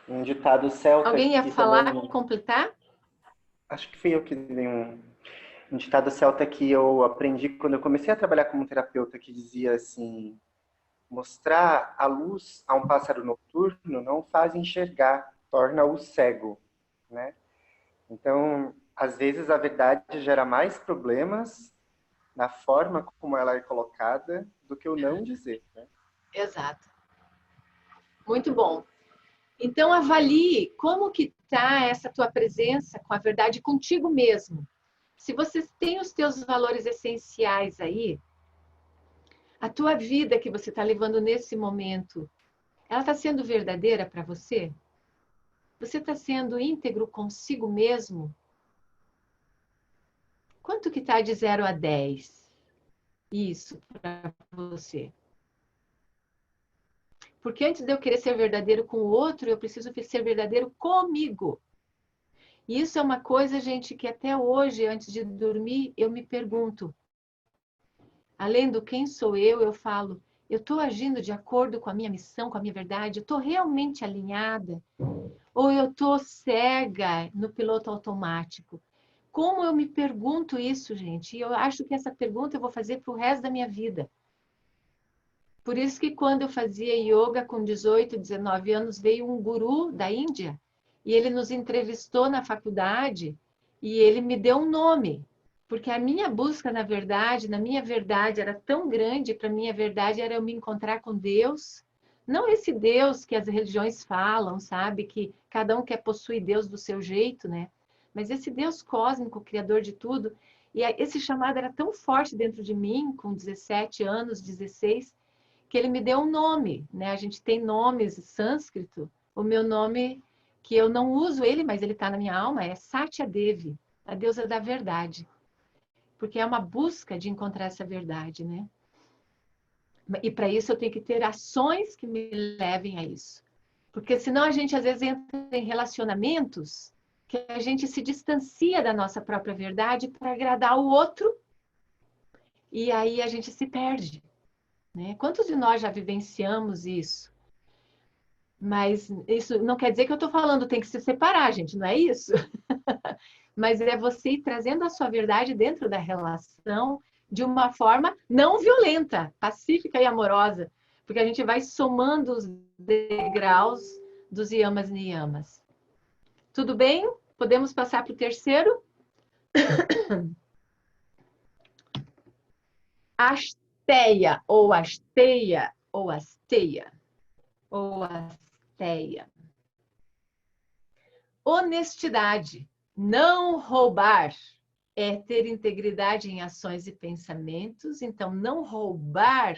S4: Um ditado celta.
S1: Alguém ia falar,
S4: também...
S1: completar?
S4: Acho que fui eu que dei um ditado celta que eu aprendi quando eu comecei a trabalhar como terapeuta, que dizia assim: mostrar a luz a um pássaro noturno não faz enxergar, torna-o cego, né? Então, às vezes a verdade gera mais problemas na forma como ela é colocada do que o não dizer, né?
S1: Exato. Muito bom. Então, avalie como que está essa tua presença com a verdade contigo mesmo. Se você tem os teus valores essenciais aí, a tua vida que você está levando nesse momento, ela está sendo verdadeira para você? Você está sendo íntegro consigo mesmo? Quanto que está de 0 a 10? Isso para você. Porque antes de eu querer ser verdadeiro com o outro, eu preciso ser verdadeiro comigo. E isso é uma coisa, gente, que até hoje, antes de dormir, eu me pergunto. Além do quem sou eu falo, eu estou agindo de acordo com a minha missão, com a minha verdade? Eu estou realmente alinhada? Ou eu estou cega no piloto automático? Como eu me pergunto isso, gente? E eu acho que essa pergunta eu vou fazer para o resto da minha vida. Por isso que quando eu fazia yoga com 18, 19 anos, veio um guru da Índia e ele nos entrevistou na faculdade e ele me deu um nome. Porque a minha busca na minha verdade era tão grande, para minha verdade era eu me encontrar com Deus. Não esse Deus que as religiões falam, sabe? Que cada um quer possuir Deus do seu jeito, né? Mas esse Deus cósmico, criador de tudo. E esse chamado era tão forte dentro de mim, com 17 anos, 16, que ele me deu um nome, né? A gente tem nomes em sânscrito. O meu nome, que eu não uso ele, mas ele está na minha alma, é Satya Devi, a deusa da verdade. Porque é uma busca de encontrar essa verdade, né? E para isso eu tenho que ter ações que me levem a isso. Porque senão a gente às vezes entra em relacionamentos que a gente se distancia da nossa própria verdade para agradar o outro e aí a gente se perde, né? Quantos de nós já vivenciamos isso? Mas isso não quer dizer que eu estou falando tem que se separar, gente, não é isso. Mas é você ir trazendo a sua verdade dentro da relação de uma forma não violenta, pacífica e amorosa, porque a gente vai somando os degraus dos yamas e niyamas. Tudo bem? Podemos passar para o terceiro? Asteia, ou asteia, ou asteia, ou asteia. Honestidade, não roubar, é ter integridade em ações e pensamentos. Então, não roubar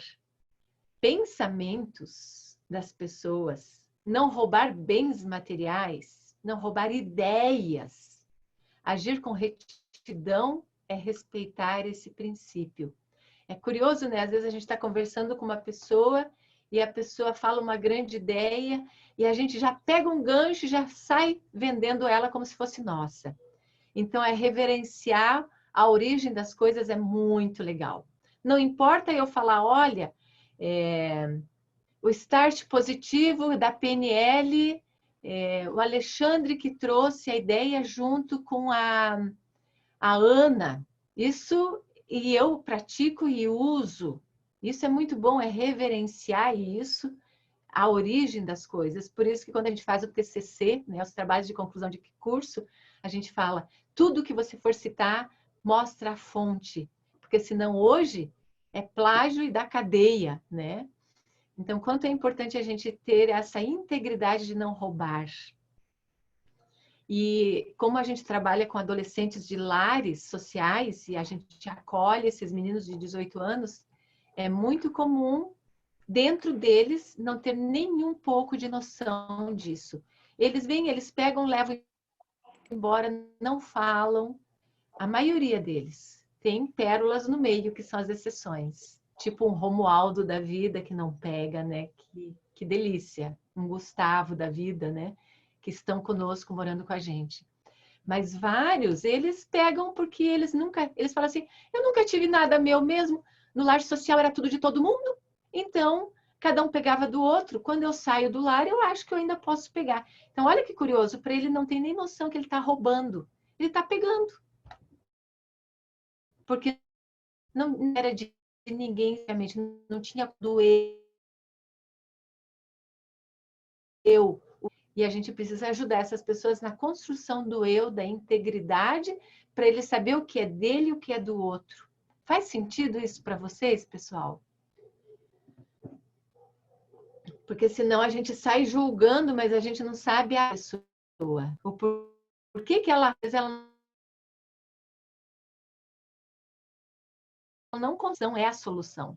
S1: pensamentos das pessoas, não roubar bens materiais, não roubar ideias. Agir com retidão é respeitar esse princípio. É curioso, né? Às vezes a gente está conversando com uma pessoa e a pessoa fala uma grande ideia e a gente já pega um gancho e já sai vendendo ela como se fosse nossa. Então, é reverenciar a origem das coisas, é muito legal. Não importa eu falar, olha, o start positivo da PNL, o Alexandre que trouxe a ideia junto com a Ana. Isso, e eu pratico e uso. Isso é muito bom, é reverenciar isso, a origem das coisas. Por isso que quando a gente faz o TCC, né, os trabalhos de conclusão de curso, a gente fala, tudo que você for citar, mostra a fonte. Porque senão hoje é plágio e dá cadeia, né? Então, quanto é importante a gente ter essa integridade de não roubar. E como a gente trabalha com adolescentes de lares sociais e a gente acolhe esses meninos de 18 anos, é muito comum dentro deles não ter nenhum pouco de noção disso. Eles vêm, eles pegam, levam embora, não falam. A maioria deles tem pérolas no meio, que são as exceções. Tipo um Romualdo da vida que não pega, né? Que delícia. Um Gustavo da vida, né? Que estão conosco, morando com a gente. Mas vários, eles pegam porque eles falam assim, eu nunca tive nada meu mesmo, no lar social era tudo de todo mundo, então cada um pegava do outro, quando eu saio do lar eu acho que eu ainda posso pegar. Então olha que curioso, para ele não tem nem noção que ele está roubando, ele está pegando. Porque não era de ninguém, realmente, não tinha do eu. E a gente precisa ajudar essas pessoas na construção do eu, da integridade, para ele saber o que é dele e o que é do outro. Faz sentido isso para vocês, pessoal? Porque senão a gente sai julgando, mas a gente não sabe a pessoa. O por que ela não é a solução.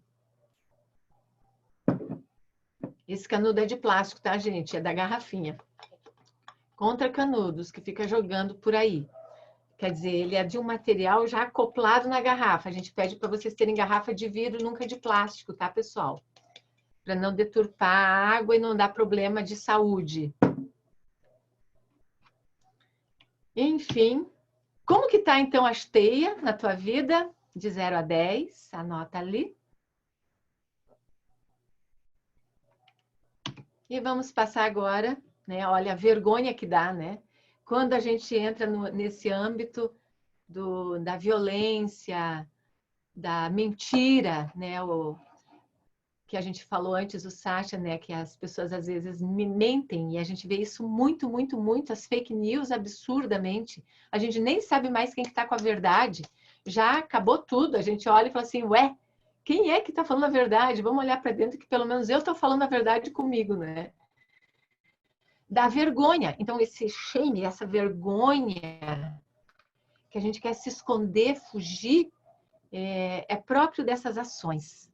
S1: Esse canudo é de plástico, tá, gente? É da garrafinha. Contra canudos, que fica jogando por aí. Quer dizer, ele é de um material já acoplado na garrafa. A gente pede para vocês terem garrafa de vidro, nunca de plástico, tá, pessoal? Para não deturpar a água e não dar problema de saúde. Enfim, como que tá então a asteia na tua vida? De 0 a 10, anota ali. E vamos passar agora, né? Olha a vergonha que dá, né? Quando a gente entra nesse âmbito da violência, da mentira, né? O que a gente falou antes, o Sacha, né? Que as pessoas às vezes mentem e a gente vê isso muito, muito, muito, as fake news absurdamente. A gente nem sabe mais quem está com a verdade. Já acabou tudo. A gente olha e fala assim, ué, quem é que está falando a verdade? Vamos olhar para dentro que pelo menos eu estou falando a verdade comigo, né? Da vergonha. Então, esse shame, essa vergonha que a gente quer se esconder, fugir, é próprio dessas ações.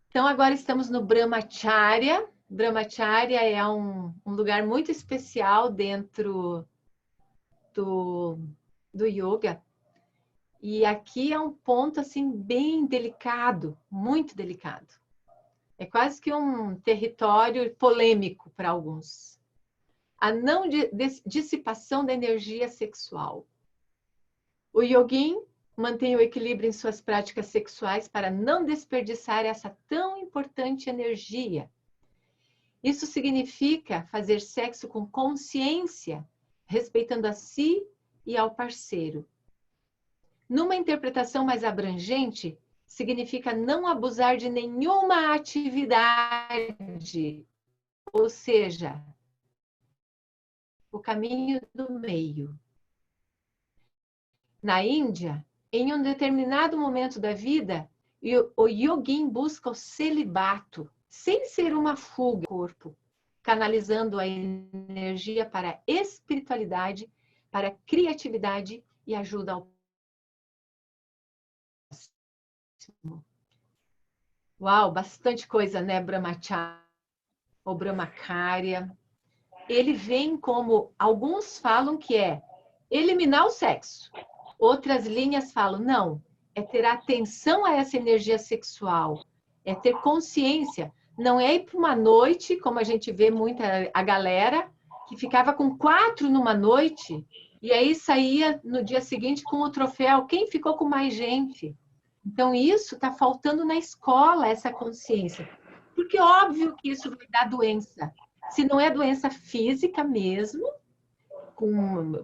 S1: Então, agora estamos no Brahmacharya. Brahmacharya é um lugar muito especial dentro do yoga. E aqui é um ponto, assim, bem delicado, muito delicado. É quase que um território polêmico para alguns. A não dissipação da energia sexual. O yogin mantém o equilíbrio em suas práticas sexuais para não desperdiçar essa tão importante energia. Isso significa fazer sexo com consciência, respeitando a si e ao parceiro. Numa interpretação mais abrangente, significa não abusar de nenhuma atividade, ou seja, o caminho do meio. Na Índia, em um determinado momento da vida, o yogin busca o celibato, sem ser uma fuga do corpo, canalizando a energia para a espiritualidade, para a criatividade e ajuda ao próximo. Uau, bastante coisa, né, Brahmacharya ou Brahmacharya. Ele vem como, alguns falam que é eliminar o sexo. Outras linhas falam, não, é ter atenção a essa energia sexual, é ter consciência. Não é ir para uma noite, como a gente vê muita a galera, que ficava com 4 numa noite, e aí saía no dia seguinte com o troféu. Quem ficou com mais gente? Então, isso está faltando na escola, essa consciência. Porque óbvio que isso vai dar doença. Se não é doença física mesmo,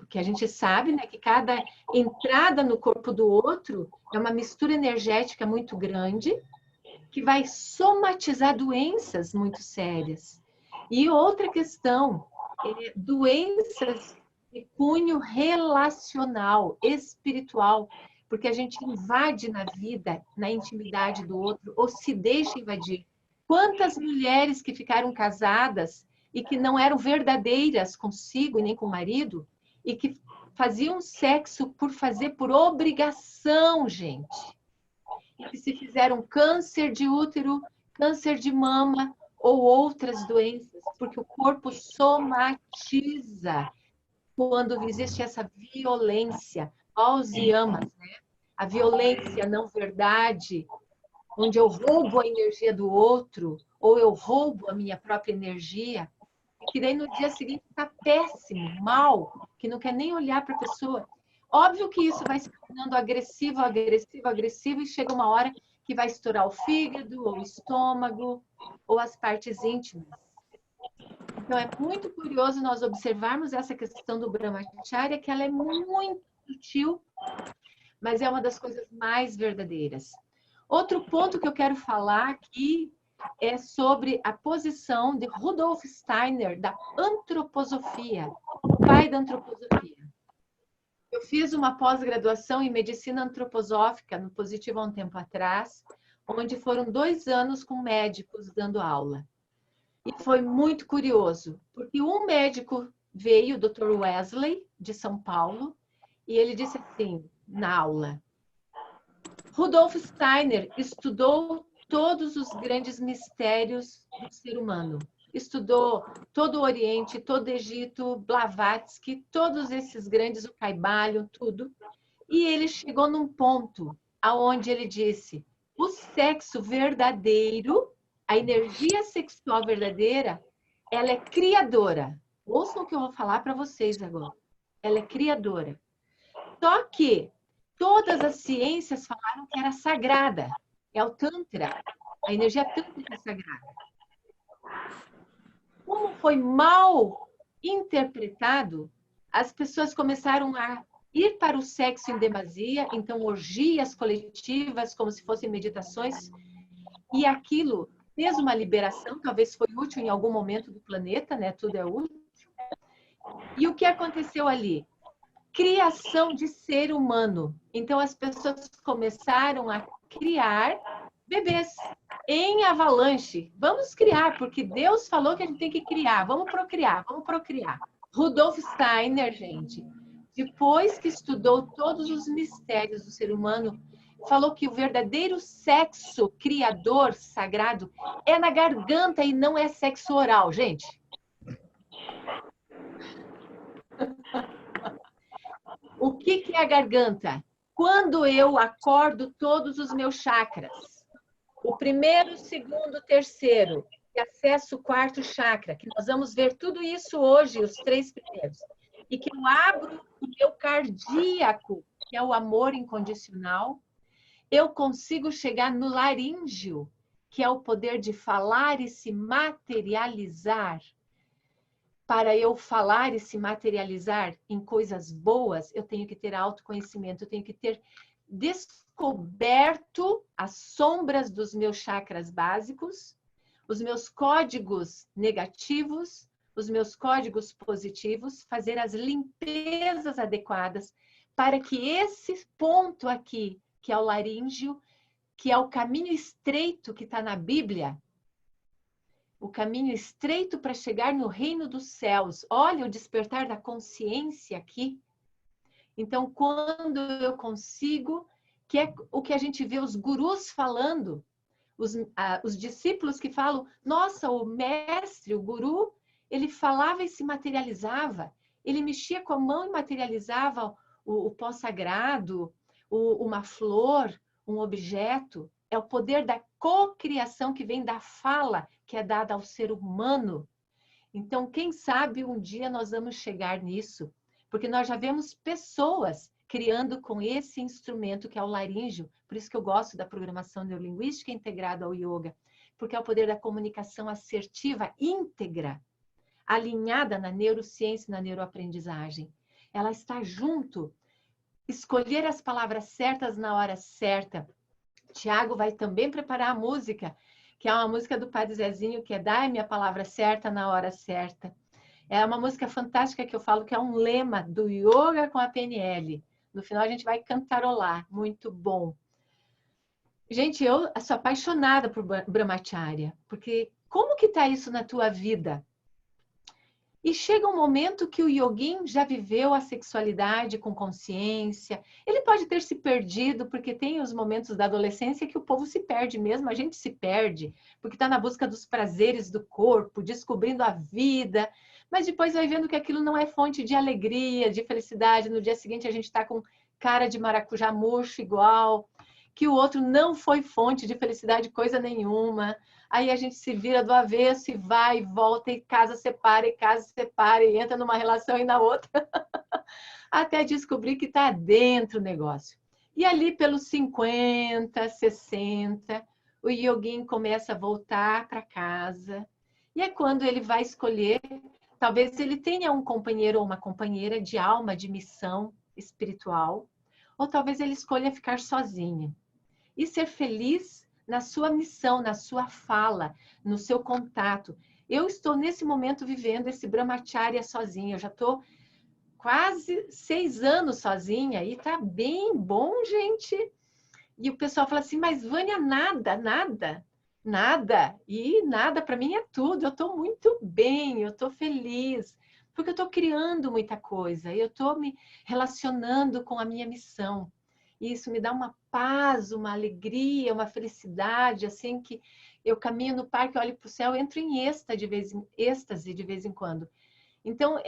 S1: que a gente sabe, né, que cada entrada no corpo do outro é uma mistura energética muito grande, que vai somatizar doenças muito sérias. E outra questão, doenças de cunho relacional, espiritual, porque a gente invade na vida, na intimidade do outro, ou se deixa invadir. Quantas mulheres que ficaram casadas e que não eram verdadeiras consigo e nem com o marido, e que faziam sexo por fazer por obrigação, gente. E que se fizeram câncer de útero, câncer de mama ou outras doenças, porque o corpo somatiza quando existe essa violência, os yamas, né? A violência não verdade, onde eu roubo a energia do outro, ou eu roubo a minha própria energia, que daí no dia seguinte está péssimo, mal, que não quer nem olhar para a pessoa. Óbvio que isso vai se tornando agressivo, agressivo, agressivo, e chega uma hora que vai estourar o fígado, ou o estômago, ou as partes íntimas. Então, é muito curioso nós observarmos essa questão do Brahmacharya, que ela é muito sutil, mas é uma das coisas mais verdadeiras. Outro ponto que eu quero falar aqui é sobre a posição de Rudolf Steiner, da antroposofia, o pai da antroposofia. Eu fiz uma pós-graduação em medicina antroposófica no Positivo há um tempo atrás, onde foram 2 anos com médicos dando aula. E foi muito curioso, porque um médico veio, o Dr. Wesley, de São Paulo, e ele disse assim, na aula, Rudolf Steiner estudou todos os grandes mistérios do ser humano. Estudou todo o Oriente, todo o Egito, Blavatsky, todos esses grandes, o Caibalion, tudo. E ele chegou num ponto aonde ele disse, o sexo verdadeiro, a energia sexual verdadeira, ela é criadora. Ouçam o que eu vou falar para vocês agora. Ela é criadora. Só que todas as ciências falaram que era sagrada. É o Tantra. A energia tântrica é sagrada. Como foi mal interpretado, as pessoas começaram a ir para o sexo em demasia, então orgias coletivas, como se fossem meditações, e aquilo fez uma liberação, talvez foi útil em algum momento do planeta, né? Tudo é útil. E o que aconteceu ali? Criação de ser humano. Então as pessoas começaram a criar bebês em avalanche. Vamos criar, porque Deus falou que a gente tem que criar. Vamos procriar, vamos procriar. Rudolf Steiner, gente, depois que estudou todos os mistérios do ser humano, falou que o verdadeiro sexo criador sagrado é na garganta e não é sexo oral, gente. O que é a garganta? Quando eu acordo todos os meus chakras. O primeiro, segundo, terceiro, e acesso o 4º chakra, que nós vamos ver tudo isso hoje, os 3 primeiros. E que eu abro o meu cardíaco, que é o amor incondicional, eu consigo chegar no laríngeo, que é o poder de falar e se materializar. Para eu falar e se materializar em coisas boas, eu tenho que ter autoconhecimento, eu tenho que ter descoberto as sombras dos meus chakras básicos, os meus códigos negativos, os meus códigos positivos, fazer as limpezas adequadas para que esse ponto aqui, que é o laríngeo, que é o caminho estreito que está na Bíblia, o caminho estreito para chegar no reino dos céus. Olha o despertar da consciência aqui. Então, quando eu consigo, que é o que a gente vê os gurus falando, os discípulos que falam, nossa, o mestre, o guru, ele falava e se materializava, ele mexia com a mão e materializava o pó sagrado, uma flor, um objeto. É o poder da cocriação que vem da fala, que é dada ao ser humano. Então, quem sabe um dia nós vamos chegar nisso, porque nós já vemos pessoas criando com esse instrumento que é o laríngeo. Por isso que eu gosto da programação neurolinguística integrada ao yoga, porque é o poder da comunicação assertiva íntegra, alinhada na neurociência e na neuroaprendizagem. Ela está junto, escolher as palavras certas na hora certa. Tiago vai também preparar a música, que é uma música do Padre Zezinho, que é Dai-me a palavra certa na hora certa. É uma música fantástica que eu falo que é um lema do yoga com a PNL. No final a gente vai cantarolar, muito bom. Gente, eu sou apaixonada por Brahmacharya, porque como que está isso na tua vida? E chega um momento que o yogin já viveu a sexualidade com consciência. Ele pode ter se perdido, porque tem os momentos da adolescência que o povo se perde mesmo, a gente se perde, porque está na busca dos prazeres do corpo, descobrindo a vida, mas depois vai vendo que aquilo não é fonte de alegria, de felicidade. No dia seguinte a gente está com cara de maracujá murcho igual, que o outro não foi fonte de felicidade coisa nenhuma. Aí a gente se vira do avesso e vai e volta, e casa separa, e entra numa relação e na outra, até descobrir que está dentro do negócio. E ali pelos 50, 60, o yogin começa a voltar para casa, e é quando ele vai escolher, talvez ele tenha um companheiro ou uma companheira de alma, de missão espiritual, ou talvez ele escolha ficar sozinho e ser feliz na sua missão, na sua fala, no seu contato. Eu estou nesse momento vivendo esse Brahmacharya sozinha, eu já estou quase 6 anos sozinha e tá bem bom, gente. E o pessoal fala assim, mas Vânia, nada. E nada para mim é tudo, eu estou muito bem, eu estou feliz, porque eu estou criando muita coisa, eu estou me relacionando com a minha missão. E isso me dá uma paz, uma alegria, uma felicidade, assim, que eu caminho no parque, olho para o céu, entro em êxtase de vez em quando. Então,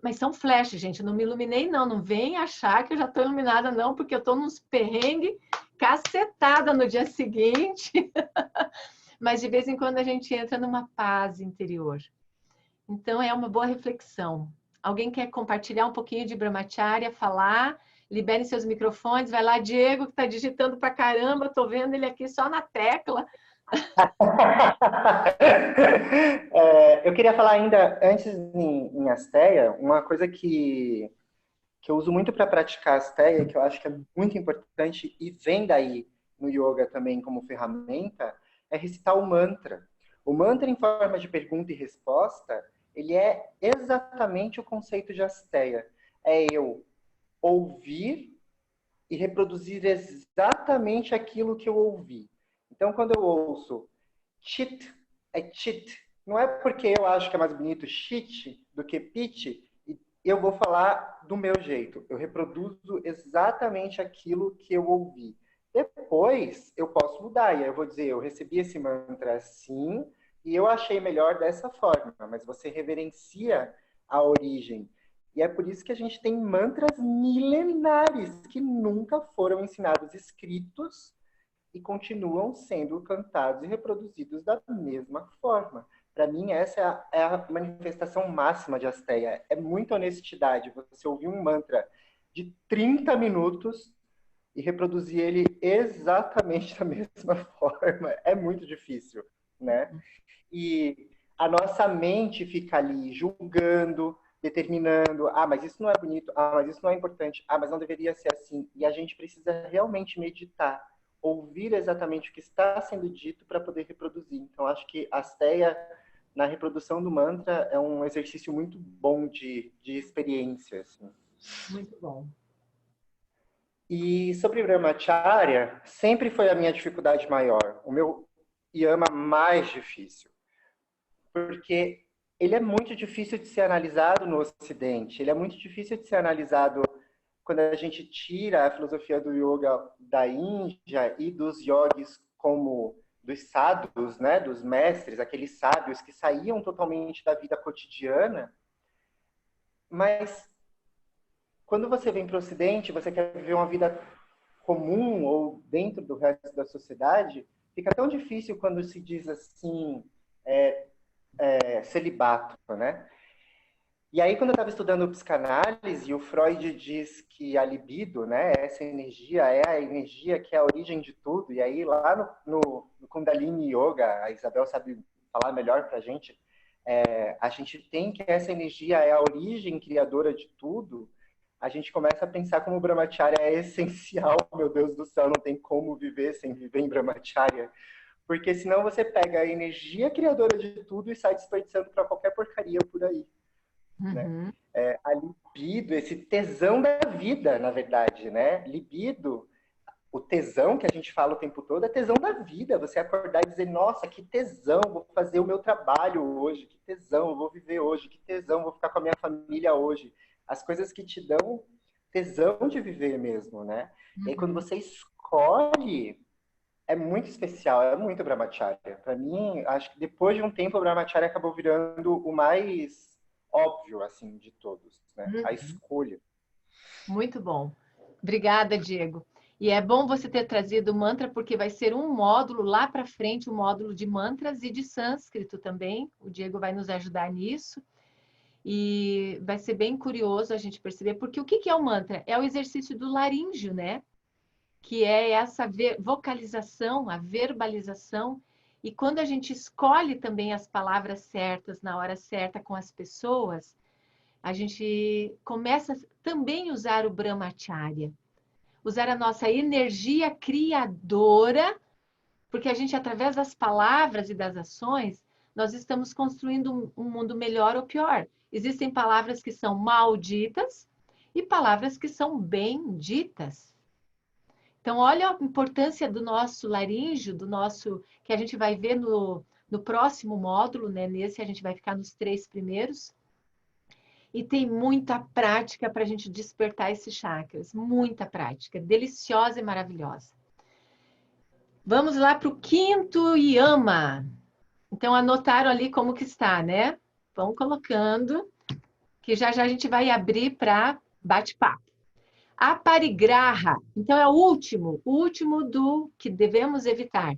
S1: mas são flashes, gente, eu não me iluminei, não vem achar que eu já estou iluminada, não, porque eu estou nos perrengues, cacetada no dia seguinte, mas de vez em quando a gente entra numa paz interior. Então, é uma boa reflexão. Alguém quer compartilhar um pouquinho de Brahmacharya, falar? Liberem seus microfones. Vai lá, Diego, que está digitando pra caramba. Estou vendo ele aqui só na tecla.
S4: Eu queria falar ainda, antes em Asteia, uma coisa que eu uso muito para praticar Asteia, que eu acho que é muito importante e vem daí no yoga também como ferramenta, é recitar o mantra. O mantra em forma de pergunta e resposta, ele é exatamente o conceito de Asteia. É eu ouvir e reproduzir exatamente aquilo que eu ouvi. Então, quando eu ouço chit, é chit. Não é porque eu acho que é mais bonito chit do que pit, e eu vou falar do meu jeito. Eu reproduzo exatamente aquilo que eu ouvi. Depois, eu posso mudar. E aí eu vou dizer, eu recebi esse mantra assim, e eu achei melhor dessa forma. Mas você reverencia a origem. E é por isso que a gente tem mantras milenares que nunca foram ensinados escritos e continuam sendo cantados e reproduzidos da mesma forma. Para mim, essa é a manifestação máxima de Asteia. É muita honestidade você ouvir um mantra de 30 minutos e reproduzir ele exatamente da mesma forma. É muito difícil, né? E a nossa mente fica ali julgando, determinando, mas isso não é bonito, mas isso não é importante, mas não deveria ser assim. E a gente precisa realmente meditar, ouvir exatamente o que está sendo dito para poder reproduzir. Então, acho que a asteia na reprodução do mantra é um exercício muito bom de experiência. Assim.
S1: Muito bom.
S4: E sobre Brahmacharya, sempre foi a minha dificuldade maior, o meu yama mais difícil. Porque ele é muito difícil de ser analisado no Ocidente, ele é muito difícil de ser analisado quando a gente tira a filosofia do yoga da Índia e dos yogis como dos sadhus, né, dos mestres, aqueles sábios que saíam totalmente da vida cotidiana. Mas quando você vem para o Ocidente, você quer viver uma vida comum ou dentro do resto da sociedade, fica tão difícil quando se diz assim, celibato, né? E aí, quando eu estava estudando psicanálise, o Freud diz que a libido, né, essa energia é a energia que é a origem de tudo. E aí, lá no Kundalini Yoga, a Isabel sabe falar melhor para a gente tem que essa energia é a origem criadora de tudo. A gente começa a pensar como o Brahmacharya é essencial. Meu Deus do céu, não tem como viver sem viver em Brahmacharya. Porque senão você pega a energia criadora de tudo e sai desperdiçando para qualquer porcaria por aí. Né? A libido, esse tesão da vida, na verdade, né? Libido, o tesão que a gente fala o tempo todo é tesão da vida. Você acordar e dizer, nossa, que tesão, vou fazer o meu trabalho hoje, que tesão, eu vou viver hoje, que tesão, vou ficar com a minha família hoje. As coisas que te dão tesão de viver mesmo, né? E aí quando você escolhe, é muito especial, é muito Brahmacharya. Para mim, acho que depois de um tempo o Brahmacharya acabou virando o mais óbvio, assim, de todos, né? A escolha.
S1: Muito bom. Obrigada, Diego. E é bom você ter trazido o mantra, porque vai ser um módulo lá para frente, um módulo de mantras e de sânscrito também. O Diego vai nos ajudar nisso. E vai ser bem curioso a gente perceber, porque o que é o mantra? É o exercício do laríngeo, né? Que é essa vocalização, a verbalização. E quando a gente escolhe também as palavras certas, na hora certa, com as pessoas, a gente começa também a usar o Brahmacharya. Usar a nossa energia criadora, porque a gente, através das palavras e das ações, nós estamos construindo um mundo melhor ou pior. Existem palavras que são malditas e palavras que são benditas. Então, olha a importância do nosso laríngeo, do nosso, que a gente vai ver no próximo módulo, né? Nesse a gente vai ficar nos 3 primeiros. E tem muita prática para a gente despertar esses chakras. Muita prática. Deliciosa e maravilhosa. Vamos lá para o 5º yama. Então, anotaram ali como que está, né? Vão colocando, que já já a gente vai abrir para bate-papo. A parigraha, então é o último do que devemos evitar,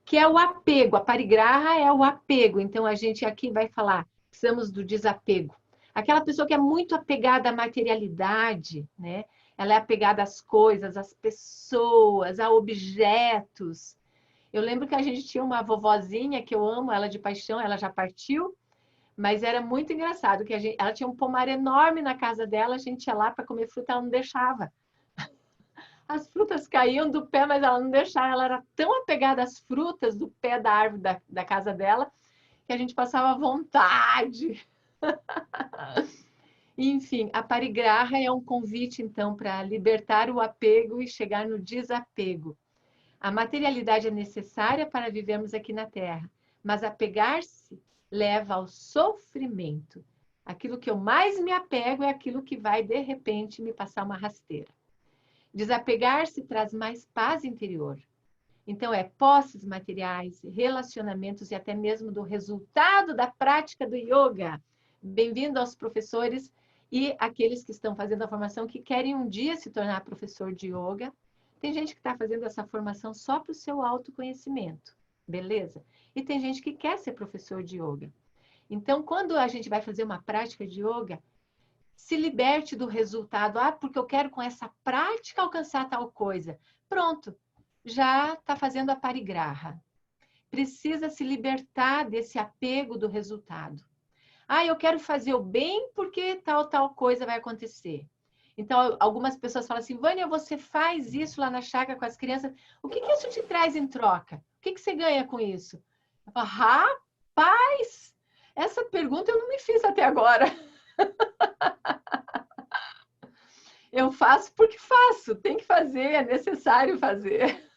S1: que é o apego. A parigraha é o apego, então a gente aqui vai falar, precisamos do desapego. Aquela pessoa que é muito apegada à materialidade, né? Ela é apegada às coisas, às pessoas, a objetos. Eu lembro que a gente tinha uma vovozinha que eu amo, ela de paixão, ela já partiu, mas era muito engraçado, que ela tinha um pomar enorme na casa dela, a gente ia lá para comer fruta, ela não deixava. As frutas caíam do pé, mas ela não deixava. Ela era tão apegada às frutas do pé da árvore da casa dela, que a gente passava vontade. Enfim, a parigraha é um convite, então, para libertar o apego e chegar no desapego. A materialidade é necessária para vivermos aqui na Terra, mas apegar-se leva ao sofrimento. Aquilo que eu mais me apego é aquilo que vai, de repente, me passar uma rasteira. Desapegar-se traz mais paz interior. Então, é posses materiais, relacionamentos e até mesmo do resultado da prática do yoga. Bem-vindo aos professores e aqueles que estão fazendo a formação que querem um dia se tornar professor de yoga. Tem gente que está fazendo essa formação só para o seu autoconhecimento, beleza? E tem gente que quer ser professor de yoga. Então, quando a gente vai fazer uma prática de yoga, Se liberte do resultado. Ah, porque eu quero com essa prática alcançar tal coisa. Pronto, já está fazendo a parigraha. Precisa se libertar desse apego do resultado. Ah, eu quero fazer o bem porque tal coisa vai acontecer. Então, algumas pessoas falam assim, Vânia, você faz isso lá na chácara com as crianças, o que isso te traz em troca? O que você ganha com isso? Eu falo, rapaz, essa pergunta eu não me fiz até agora. Eu faço porque faço, tem que fazer, é necessário fazer.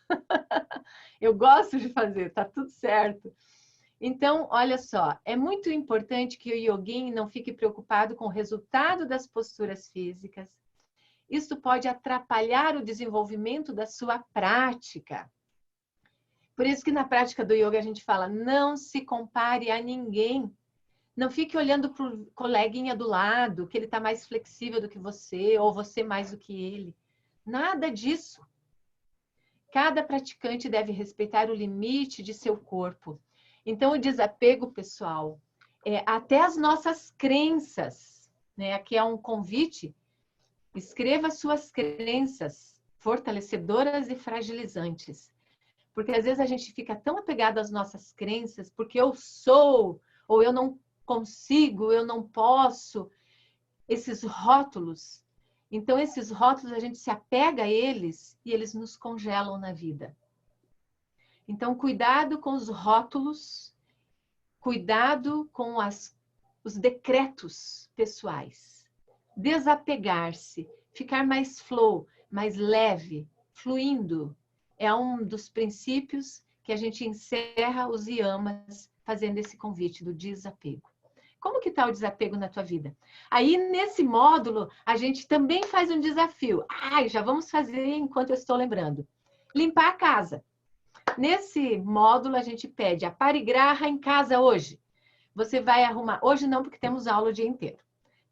S1: Eu gosto de fazer, tá tudo certo. Então, olha só, é muito importante que o yogin não fique preocupado com o resultado das posturas físicas. Isso pode atrapalhar o desenvolvimento da sua prática. Por isso que na prática do yoga a gente fala, não se compare a ninguém. Não fique olhando para o coleguinha do lado, que ele está mais flexível do que você, ou você mais do que ele. Nada disso. Cada praticante deve respeitar o limite de seu corpo. Então, o desapego, pessoal, até as nossas crenças, né? Aqui é um convite. Escreva suas crenças fortalecedoras e fragilizantes. Porque às vezes a gente fica tão apegado às nossas crenças, porque eu sou, ou eu não consigo, eu não posso, esses rótulos. Então, esses rótulos, a gente se apega a eles e eles nos congelam na vida. Então, cuidado com os rótulos, cuidado com os decretos pessoais. Desapegar-se, ficar mais flow, mais leve, fluindo. É um dos princípios que a gente encerra os yamas fazendo esse convite do desapego. Como que está o desapego na tua vida? Aí, nesse módulo, a gente também faz um desafio. Já vamos fazer enquanto eu estou lembrando. Limpar a casa. Nesse módulo, a gente pede a parigraha em casa hoje. Você vai arrumar... Hoje não, porque temos aula o dia inteiro.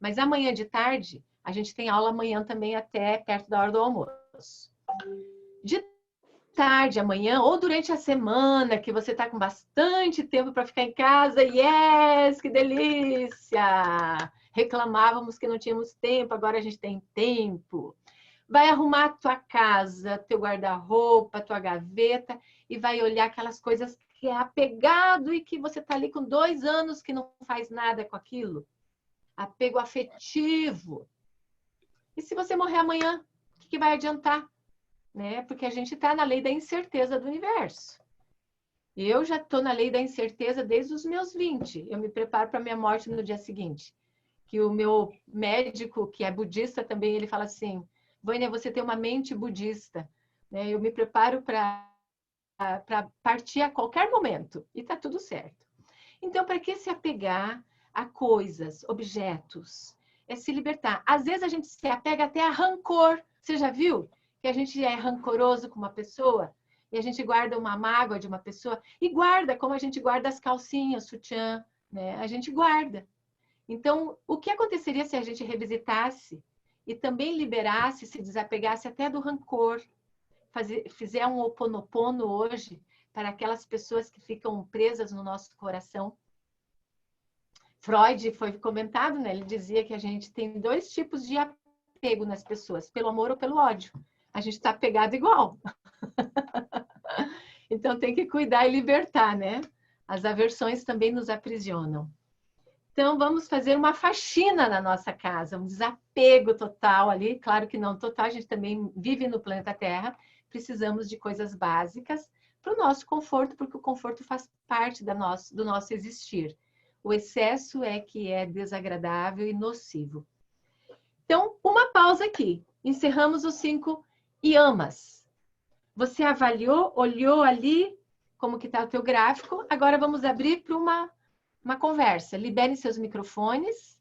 S1: Mas amanhã de tarde, a gente tem aula amanhã também até perto da hora do almoço. De tarde, amanhã, ou durante a semana, que você está com bastante tempo para ficar em casa. Yes, que delícia! Reclamávamos que não tínhamos tempo, agora a gente tem tempo. Vai arrumar a tua casa, teu guarda-roupa, tua gaveta, e vai olhar aquelas coisas que é apegado e que você está ali com 2 anos que não faz nada com aquilo. Apego afetivo. E se você morrer amanhã, o que vai adiantar? Né? Porque a gente está na lei da incerteza do universo. Eu já estou na lei da incerteza desde os meus 20. Eu me preparo para a minha morte no dia seguinte. Que o meu médico, que é budista também, ele fala assim, Vânia, você tem uma mente budista. Né? Eu me preparo para partir a qualquer momento. E está tudo certo. Então, para que se apegar a coisas, objetos? É se libertar. Às vezes a gente se apega até a rancor. Você já viu? Que a gente é rancoroso com uma pessoa e a gente guarda uma mágoa de uma pessoa e guarda como a gente guarda as calcinhas, sutiã, né? A gente guarda. Então, o que aconteceria se a gente revisitasse e também liberasse, se desapegasse até do rancor, fizer um ho'oponopono hoje para aquelas pessoas que ficam presas no nosso coração? Freud foi comentado, né? Ele dizia que a gente tem 2 tipos de apego nas pessoas, pelo amor ou pelo ódio. A gente está apegado igual. Então tem que cuidar e libertar, né? As aversões também nos aprisionam. Então vamos fazer uma faxina na nossa casa, um desapego total ali. Claro que não total, a gente também vive no planeta Terra. Precisamos de coisas básicas para o nosso conforto, porque o conforto faz parte do nosso existir. O excesso é que é desagradável e nocivo. Então, uma pausa aqui. Encerramos os 5 yamas. Você avaliou, olhou ali como que está o teu gráfico. Agora vamos abrir para uma conversa. Liberem seus microfones.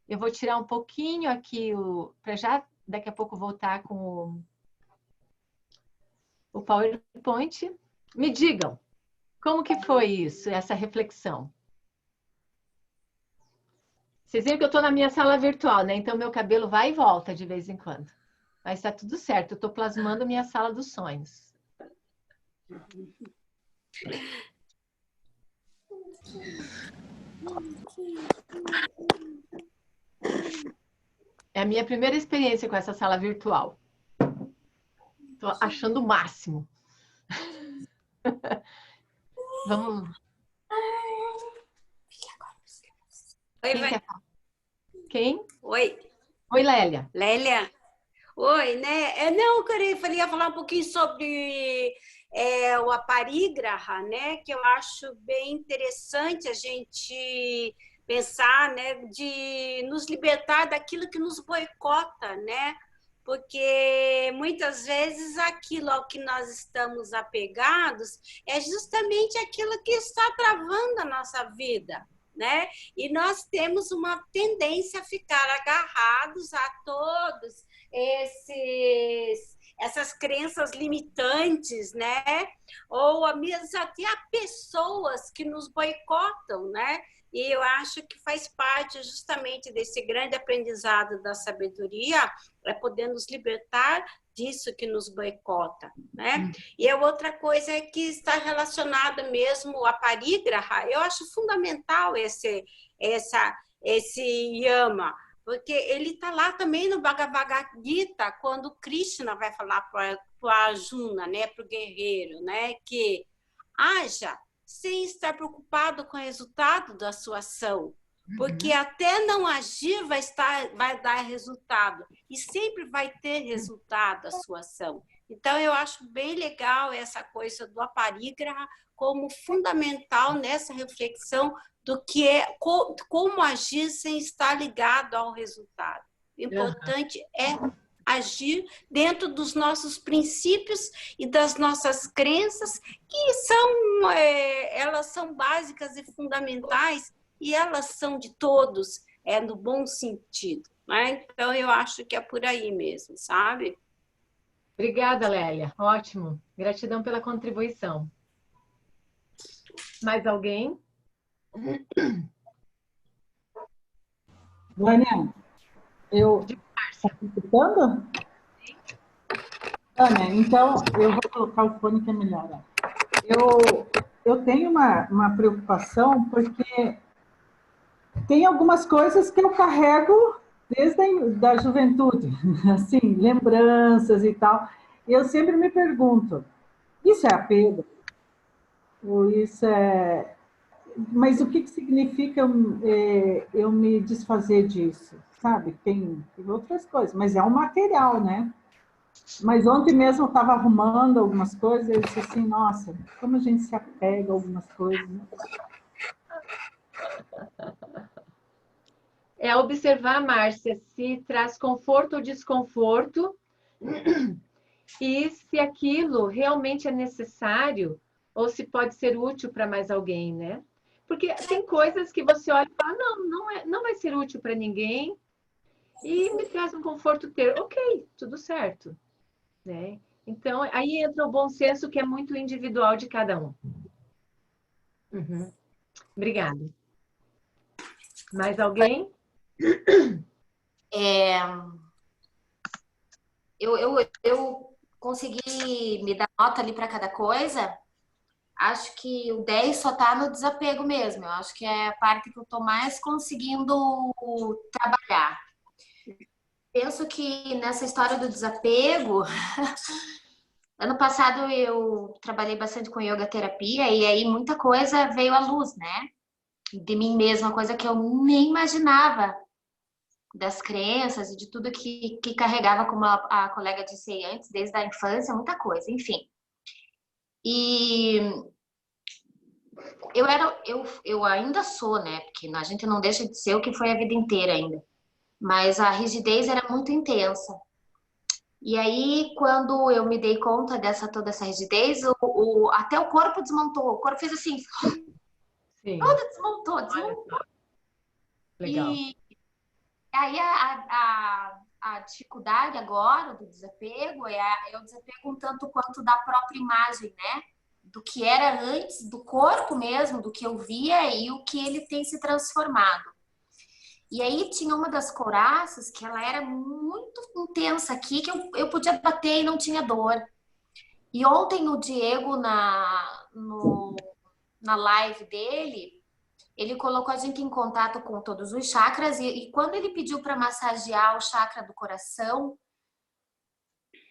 S1: Eu vou tirar um pouquinho aqui para já daqui a pouco voltar com o PowerPoint. Me digam, como que foi isso, essa reflexão? Vocês viram que eu estou na minha sala virtual, né? Então meu cabelo vai e volta de vez em quando. Mas está tudo certo, eu estou plasmando minha sala dos sonhos. a minha primeira experiência com essa sala virtual. Tô achando o máximo. Vamos.
S5: Oi,
S1: Quem quer falar? Quem?
S5: Oi,
S1: Oi, Lélia.
S5: Lélia. Oi, né? Não, eu queria falar um pouquinho sobre o aparígrafa, né? Que eu acho bem interessante a gente pensar, né? De nos libertar daquilo que nos boicota, né? Porque muitas vezes aquilo ao que nós estamos apegados é justamente aquilo que está travando a nossa vida, né? E nós temos uma tendência a ficar agarrados a todos essas crenças limitantes, né? Ou mesmo até a pessoas que nos boicotam, né? E eu acho que faz parte justamente desse grande aprendizado da sabedoria, é poder nos libertar disso que nos boicota, né? E a outra coisa é que está relacionada mesmo à parígrafa. Eu acho fundamental esse yama, porque ele está lá também no Bhagavad Gita, quando Krishna vai falar para o Arjuna, né, para o guerreiro, né, que haja sem estar preocupado com o resultado da sua ação, porque até não agir vai dar resultado, e sempre vai ter resultado a sua ação. Então, eu acho bem legal essa coisa do aparígrafa como fundamental nessa reflexão do que é como agir sem estar ligado ao resultado. O importante é agir dentro dos nossos princípios e das nossas crenças, que elas são básicas e fundamentais, e elas são de todos, no bom sentido, né? Então, eu acho que é por aí mesmo, sabe?
S1: Obrigada, Lélia. Ótimo. Gratidão pela contribuição. Mais alguém?
S6: Vânia, eu... Está escutando? Vânia, então eu vou colocar o fone que é melhor. Eu tenho uma preocupação porque tem algumas coisas que eu carrego desde a juventude, assim, lembranças e tal. E eu sempre me pergunto, isso é apego? Ou isso é... Mas o que significa eu me desfazer disso? Sabe? Tem outras coisas, mas é um material, né? Mas ontem mesmo eu estava arrumando algumas coisas e eu disse assim, nossa, como a gente se apega a algumas coisas, né?
S1: É observar, Márcia, se traz conforto ou desconforto e se aquilo realmente é necessário ou se pode ser útil para mais alguém, né? Porque tem coisas que você olha e fala, não vai ser útil para ninguém e me traz um conforto ter. Ok, tudo certo, né? Então, aí entra o bom senso que é muito individual de cada um. Obrigada. Mais alguém?
S7: Eu consegui me dar nota ali para cada coisa. Acho que o 10 só está no desapego mesmo. Eu acho que é a parte que eu estou mais conseguindo trabalhar. Penso que nessa história do desapego, ano passado eu trabalhei bastante com yoga terapia e aí muita coisa veio à luz, né? De mim mesma, coisa que eu nem imaginava, das crenças e de tudo que carregava, como a colega disse antes, desde a infância, muita coisa, enfim. E eu ainda sou, né? Porque a gente não deixa de ser o que foi a vida inteira ainda. Mas a rigidez era muito intensa. E aí, quando eu me dei conta toda essa rigidez, até o corpo desmontou. O corpo fez assim,
S1: Sim.
S7: Todo desmontou.
S1: Legal.
S7: E aí a dificuldade agora do desapego é o desapego um tanto quanto da própria imagem, né? Do que era antes, do corpo mesmo, do que eu via e o que ele tem se transformado. E aí tinha uma das couraças que ela era muito intensa aqui, que eu podia bater e não tinha dor. E ontem o Diego, na live dele, ele colocou a gente em contato com todos os chakras e quando ele pediu para massagear o chakra do coração,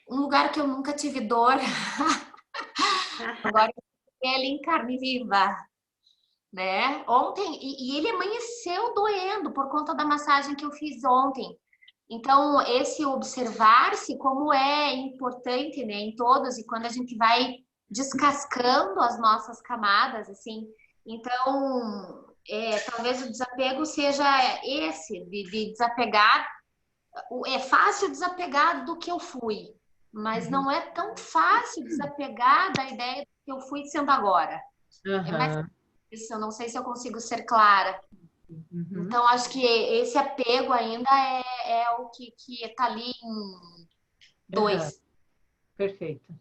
S7: um lugar que eu nunca tive dor, agora ele em carne viva, né? Ontem, e ele amanheceu doendo por conta da massagem que eu fiz ontem. Então, esse observar-se como é importante, né, em todos, e quando a gente vai descascando as nossas camadas, assim, então, talvez o desapego seja esse, de desapegar. É fácil desapegar do que eu fui, mas não é tão fácil desapegar da ideia do que eu fui sendo agora. É mais isso, eu não sei se eu consigo ser clara. Então, acho que esse apego ainda é o que está ali em 2.
S1: Perfeito.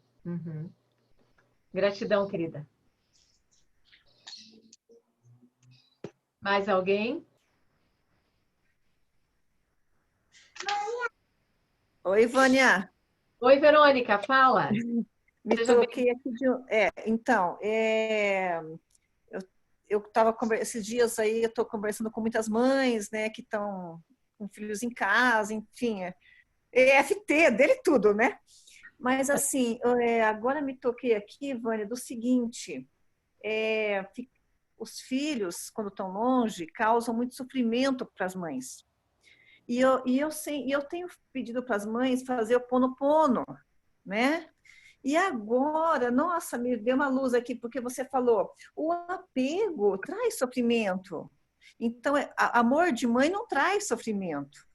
S1: Gratidão, querida. Mais alguém?
S2: Oi, Vânia.
S1: Oi, Verônica, fala.
S2: Me toquei aqui de... Então, eu estava esses dias aí, eu estou conversando com muitas mães, né, que estão com filhos em casa, enfim, EFT, dele tudo, né? Mas assim, agora me toquei aqui, Vânia, do seguinte, os filhos, quando estão longe, causam muito sofrimento para as mães. E eu tenho pedido para as mães fazer o Ponopono, né? E agora, nossa, me deu uma luz aqui, porque você falou, o apego traz sofrimento. Então, amor de mãe não traz sofrimento.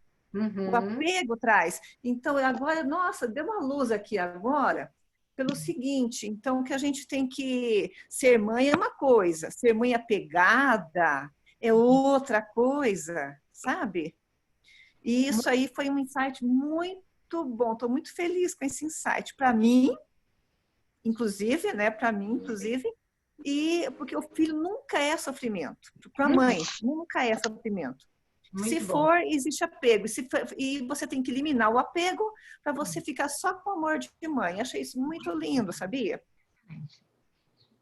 S2: O apego traz. Então, agora, nossa, deu uma luz aqui agora, pelo seguinte, então, que a gente tem que ser mãe é uma coisa, ser mãe apegada é outra coisa, sabe? E isso aí foi um insight muito bom, estou muito feliz com esse insight. Para mim, inclusive, né? Para mim, inclusive, e porque o filho nunca é sofrimento. Para a mãe, nunca é sofrimento.
S1: Muito
S2: se
S1: bom.
S2: for, existe apego. E você tem que eliminar o apego para você ficar só com o amor de mãe. Achei isso muito lindo, sabia?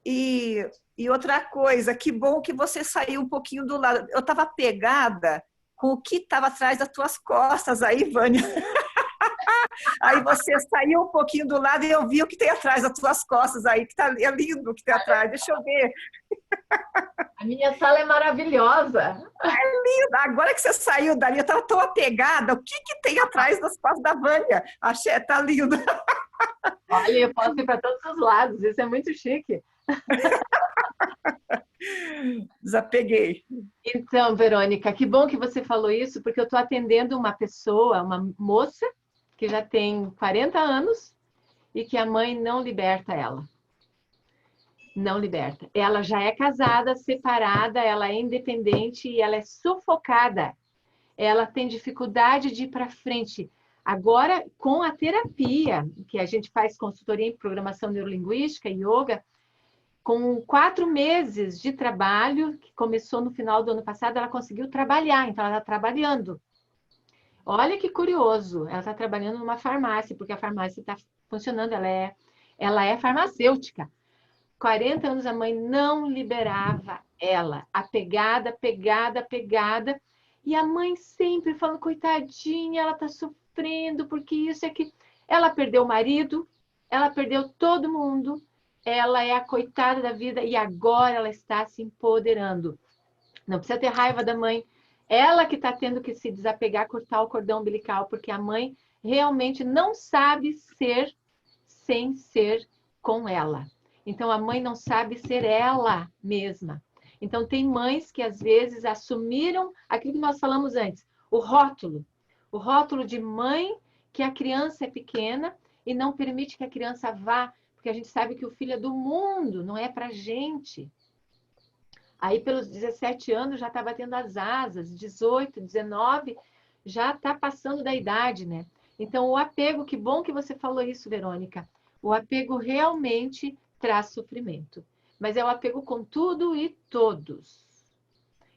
S2: E outra coisa, que bom que você saiu um pouquinho do lado. Eu estava pegada com o que estava atrás das tuas costas aí, Vânia. Aí você saiu um pouquinho do lado e eu vi o que tem atrás das tuas costas aí, que é lindo o que tem atrás. Deixa eu ver.
S1: A minha sala é maravilhosa.
S2: É linda. Agora que você saiu dali, eu estava tão apegada. O que tem atrás das costas da Vânia? Achei, tá lindo.
S1: Olha, eu posso ir para todos os lados. Isso é muito chique.
S2: Desapeguei.
S1: Então, Verônica, que bom que você falou isso, porque eu estou atendendo uma pessoa, uma moça, que já tem 40 anos e que a mãe não liberta ela. Não liberta. Ela já é casada, separada, ela é independente e ela é sufocada. Ela tem dificuldade de ir para frente. Agora, com a terapia, que a gente faz consultoria em programação neurolinguística e yoga, com 4 meses de trabalho, que começou no final do ano passado, ela conseguiu trabalhar, então ela está trabalhando. Olha que curioso, ela está trabalhando numa farmácia, porque a farmácia está funcionando, ela é farmacêutica. 40 anos a mãe não liberava ela, apegada, pegada, e a mãe sempre falando, coitadinha, ela está sofrendo, porque isso é que... Ela perdeu o marido, ela perdeu todo mundo, ela é a coitada da vida e agora ela está se empoderando. Não precisa ter raiva da mãe. Ela que está tendo que se desapegar, cortar o cordão umbilical, porque a mãe realmente não sabe ser sem ser com ela. Então, a mãe não sabe ser ela mesma. Então, tem mães que, às vezes, assumiram aquilo que nós falamos antes, o rótulo de mãe, que a criança é pequena e não permite que a criança vá, porque a gente sabe que o filho é do mundo, não é para a gente. Aí, pelos 17 anos, já está batendo as asas, 18, 19, já está passando da idade, né? Então, o apego, que bom que você falou isso, Verônica. O apego realmente traz sofrimento. Mas é o apego com tudo e todos.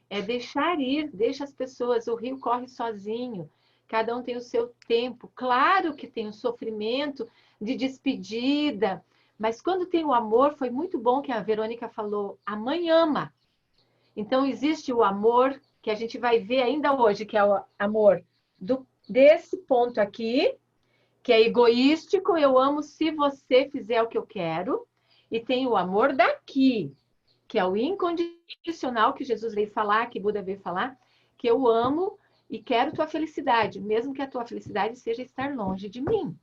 S1: É deixar ir, deixa as pessoas, o rio corre sozinho, cada um tem o seu tempo. Claro que tem o sofrimento de despedida, mas quando tem o amor, foi muito bom que a Verônica falou, a mãe ama. Então, existe o amor que a gente vai ver ainda hoje, que é o amor desse ponto aqui, que é egoístico, eu amo se você fizer o que eu quero. E tem o amor daqui, que é o incondicional, que Jesus veio falar, que Buda veio falar, que eu amo e quero tua felicidade, mesmo que a tua felicidade seja estar longe de mim.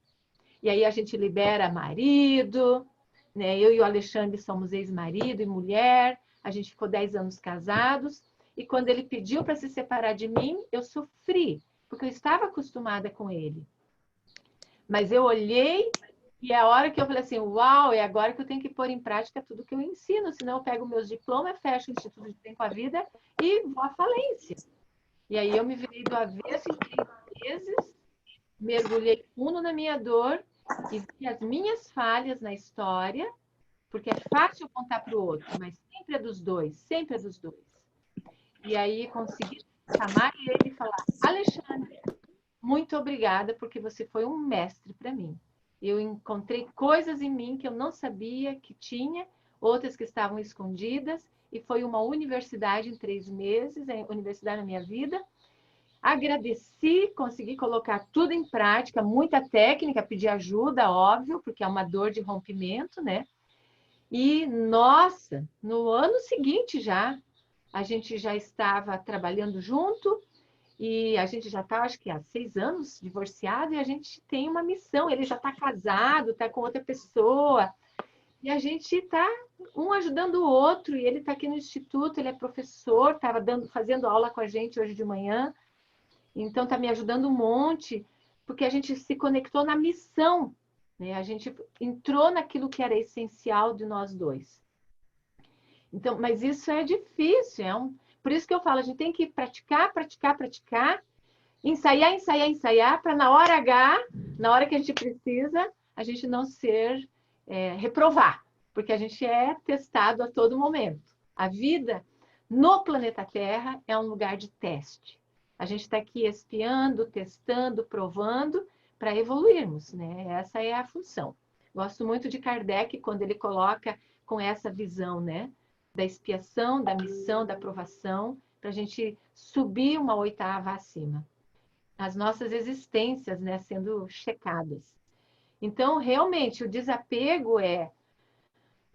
S1: E aí a gente libera marido, né? Eu e o Alexandre somos ex-marido e mulher, a gente ficou 10 anos casados, e quando ele pediu para se separar de mim, eu sofri, porque eu estava acostumada com ele. Mas eu olhei e é a hora que eu falei assim, uau, é agora que eu tenho que pôr em prática tudo que eu ensino, senão eu pego meus diplomas, fecho o Instituto de Tempo à Vida e vou à falência. E aí eu me virei do avesso em 3 meses, mergulhei fundo na minha dor e vi as minhas falhas na história, porque é fácil contar para o outro, mas sempre é dos dois, sempre é dos dois. E aí consegui chamar ele e falar, Alexandre, muito obrigada, porque você foi um mestre para mim. Eu encontrei coisas em mim que eu não sabia que tinha, outras que estavam escondidas, e foi uma universidade em 3 meses, a universidade na minha vida. Agradeci, consegui colocar tudo em prática, muita técnica, pedi ajuda, óbvio, porque é uma dor de rompimento, né? E, nossa, no ano seguinte já, a gente já estava trabalhando junto, e a gente já está, acho que há 6 anos divorciado, e a gente tem uma missão. Ele já está casado, está com outra pessoa, e a gente está um ajudando o outro. E ele está aqui no instituto, ele é professor, estava fazendo aula com a gente hoje de manhã, então está me ajudando um monte, porque a gente se conectou na missão, né? A gente entrou naquilo que era essencial de nós dois. Então, mas isso é difícil, por isso que eu falo, a gente tem que praticar, praticar, praticar, ensaiar, ensaiar, ensaiar, para na hora H, na hora que a gente precisa, a gente não ser reprovar, porque a gente é testado a todo momento. A vida no planeta Terra é um lugar de teste. A gente está aqui espiando, testando, provando para evoluirmos, né? Essa é a função. Gosto muito de Kardec quando ele coloca com essa visão, né? Da expiação, da missão, da provação, para a gente subir uma 8ª acima. As nossas existências, né, sendo checadas. Então, realmente, o desapego é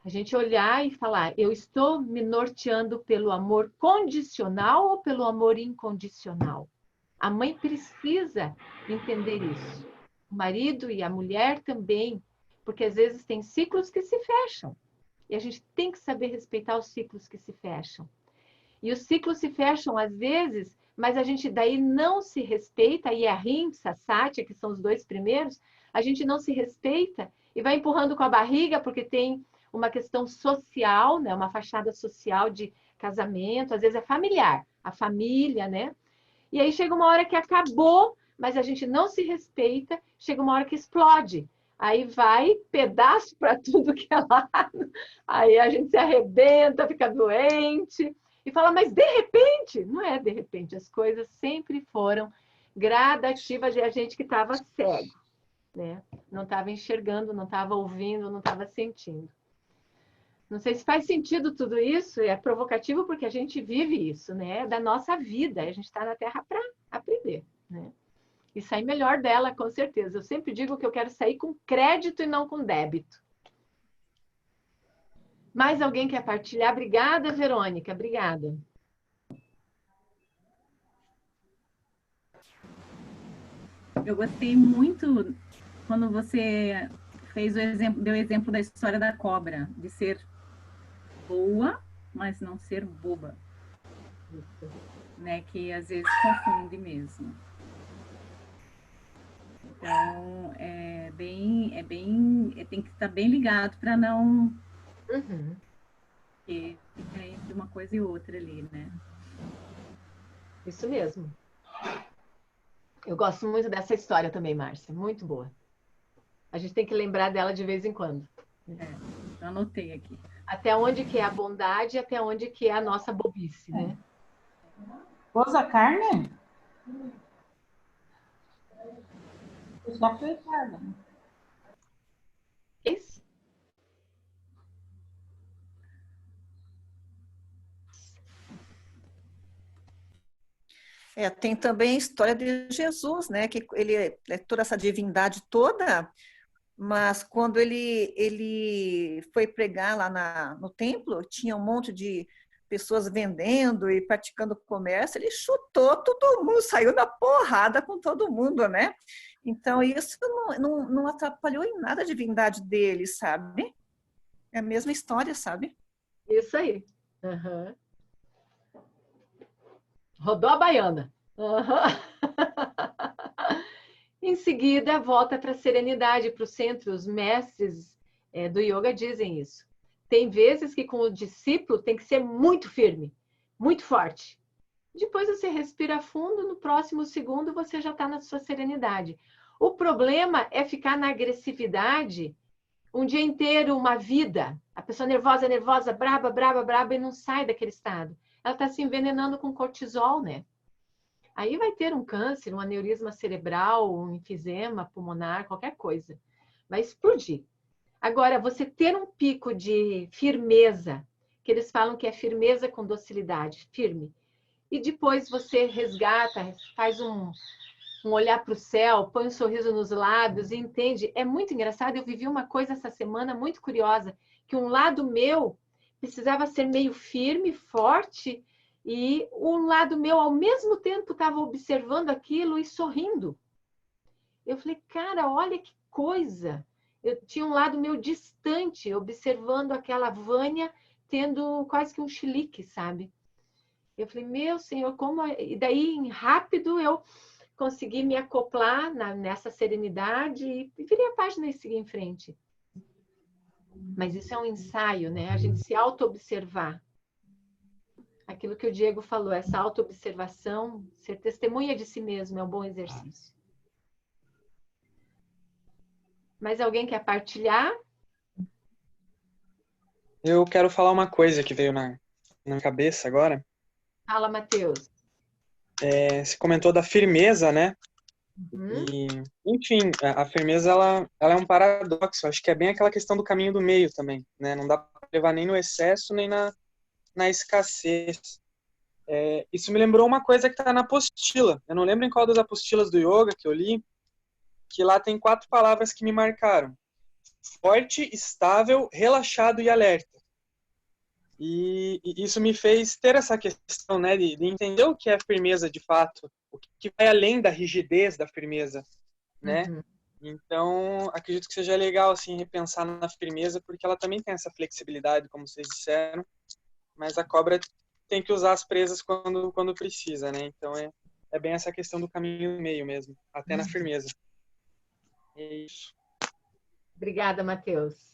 S1: a gente olhar e falar, eu estou me norteando pelo amor condicional ou pelo amor incondicional? A mãe precisa entender isso. O marido e a mulher também, porque às vezes tem ciclos que se fecham. E a gente tem que saber respeitar os ciclos que se fecham. E os ciclos se fecham às vezes, mas a gente daí não se respeita, e a Ahimsa, a Satya, que são os 2 primeiros, a gente não se respeita e vai empurrando com a barriga, porque tem uma questão social, né? Uma fachada social de casamento, às vezes é familiar, a família, né? E aí chega uma hora que acabou, mas a gente não se respeita, chega uma hora que explode. Aí vai pedaço para tudo que é lado, aí a gente se arrebenta, fica doente, e fala, mas de repente, não é de repente, as coisas sempre foram gradativas de a gente que estava cego, né? Não estava enxergando, não estava ouvindo, não estava sentindo. Não sei se faz sentido tudo isso, é provocativo porque a gente vive isso, né? É da nossa vida, a gente está na Terra para aprender, né? E sair melhor dela, com certeza. Eu sempre digo que eu quero sair com crédito e não com débito. Mais alguém quer partilhar? Obrigada, Verônica. Obrigada.
S8: Eu gostei muito quando você fez deu o exemplo da história da cobra, de ser boa, mas não ser boba. Isso. Né? Que às vezes confunde mesmo. Então, tem que estar bem ligado para não... Porque fica entre uma coisa e outra ali, né?
S1: Isso mesmo. Eu gosto muito dessa história também, Márcia. Muito boa. A gente tem que lembrar dela de vez em quando.
S8: Eu anotei aqui.
S1: Até onde que é a bondade e até onde que é a nossa bobice, né?
S6: Rosa Carmen? Já foi errada.
S1: Isso.
S2: Tem também a história de Jesus, né? Que ele é toda essa divindade toda, mas quando ele foi pregar lá no templo, tinha um monte de pessoas vendendo e praticando comércio, ele chutou todo mundo, saiu na porrada com todo mundo, né? Então, isso não atrapalhou em nada a divindade dele, sabe? É a mesma história, sabe?
S1: Isso aí. Uhum. Rodou a baiana. Uhum. Em seguida, volta para a serenidade, para o centro. Os mestres do yoga dizem isso. Tem vezes que com o discípulo tem que ser muito firme, muito forte. Depois você respira fundo, no próximo segundo você já está na sua serenidade. O problema é ficar na agressividade um dia inteiro, uma vida. A pessoa nervosa, nervosa, braba, braba, braba e não sai daquele estado. Ela está se envenenando com cortisol, né? Aí vai ter um câncer, um aneurisma cerebral, um enfisema pulmonar, qualquer coisa. Vai explodir. Agora, você ter um pico de firmeza, que eles falam que é firmeza com docilidade, firme. E depois você resgata, faz um olhar para o céu, põe um sorriso nos lábios e entende. É muito engraçado. Eu vivi uma coisa essa semana muito curiosa, que um lado meu precisava ser meio firme, forte, e um lado meu, ao mesmo tempo, estava observando aquilo e sorrindo. Eu falei, cara, olha que coisa. Eu tinha um lado meu distante, observando aquela Vânia tendo quase que um chilique, sabe? Eu falei, meu Senhor, como... E daí, rápido, eu consegui me acoplar nessa serenidade e virei a página e segui em frente. Mas isso é um ensaio, né? A gente se auto-observar. Aquilo que o Diego falou, essa auto-observação, ser testemunha de si mesmo é um bom exercício. Mais alguém quer partilhar?
S9: Eu quero falar uma coisa que veio na cabeça agora.
S1: Fala, Matheus.
S9: Você comentou da firmeza, né?
S1: Uhum.
S9: E, enfim, a firmeza ela é um paradoxo. Acho que é bem aquela questão do caminho do meio também, né? Não dá para levar nem no excesso, nem na escassez. Isso me lembrou uma coisa que está na apostila. Eu não lembro em qual das apostilas do yoga que eu li, que lá tem 4 palavras que me marcaram: forte, estável, relaxado e alerta. E isso me fez ter essa questão, né, de entender o que é firmeza de fato, o que vai além da rigidez da firmeza, né?
S1: Uhum.
S9: Então, acredito que seja legal, assim, repensar na firmeza, porque ela também tem essa flexibilidade, como vocês disseram, mas a cobra tem que usar as presas quando precisa, né? Então, é bem essa questão do caminho meio mesmo, até na firmeza. É isso.
S1: Obrigada, Matheus.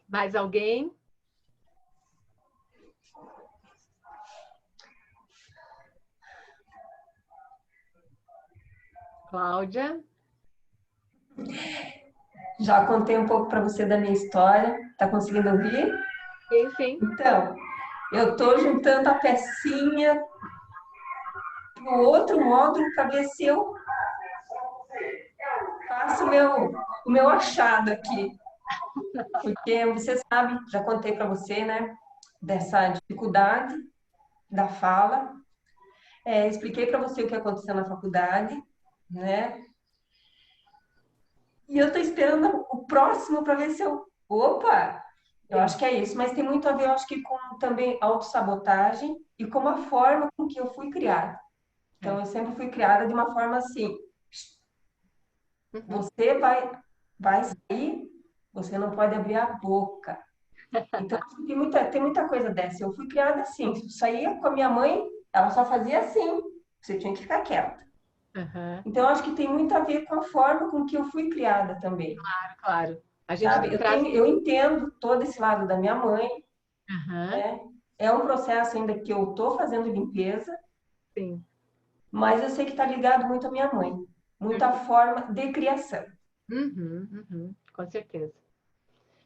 S1: Mais alguém? Cláudia?
S10: Já contei um pouco para você da minha história. Tá conseguindo ouvir?
S1: Sim, sim.
S10: Então, eu estou juntando a pecinha para o outro módulo para ver se eu faço o meu achado aqui. Porque você sabe, já contei para você, né, dessa dificuldade da fala. Expliquei para você o que aconteceu na faculdade, né? E eu estou esperando o próximo para ver se eu... Opa! Eu acho que é isso, mas tem muito a ver, eu acho que com também autossabotagem e com a forma com que eu fui criada. Então, eu sempre fui criada de uma forma assim: você vai sair, você não pode abrir a boca. Então, tem muita coisa dessa. Eu fui criada assim, se eu saía com a minha mãe, ela só fazia assim, você tinha que ficar quieta.
S1: Uhum.
S10: Então, acho que tem muito a ver com a forma com que eu fui criada também.
S1: Claro, claro. A gente
S10: Sabe? Eu entendo todo esse lado da minha mãe,
S1: Uhum.
S10: né? É um processo ainda que eu estou fazendo limpeza,
S1: Sim.
S10: mas eu sei que está ligado muito à minha mãe, muita forma de criação.
S1: Com certeza.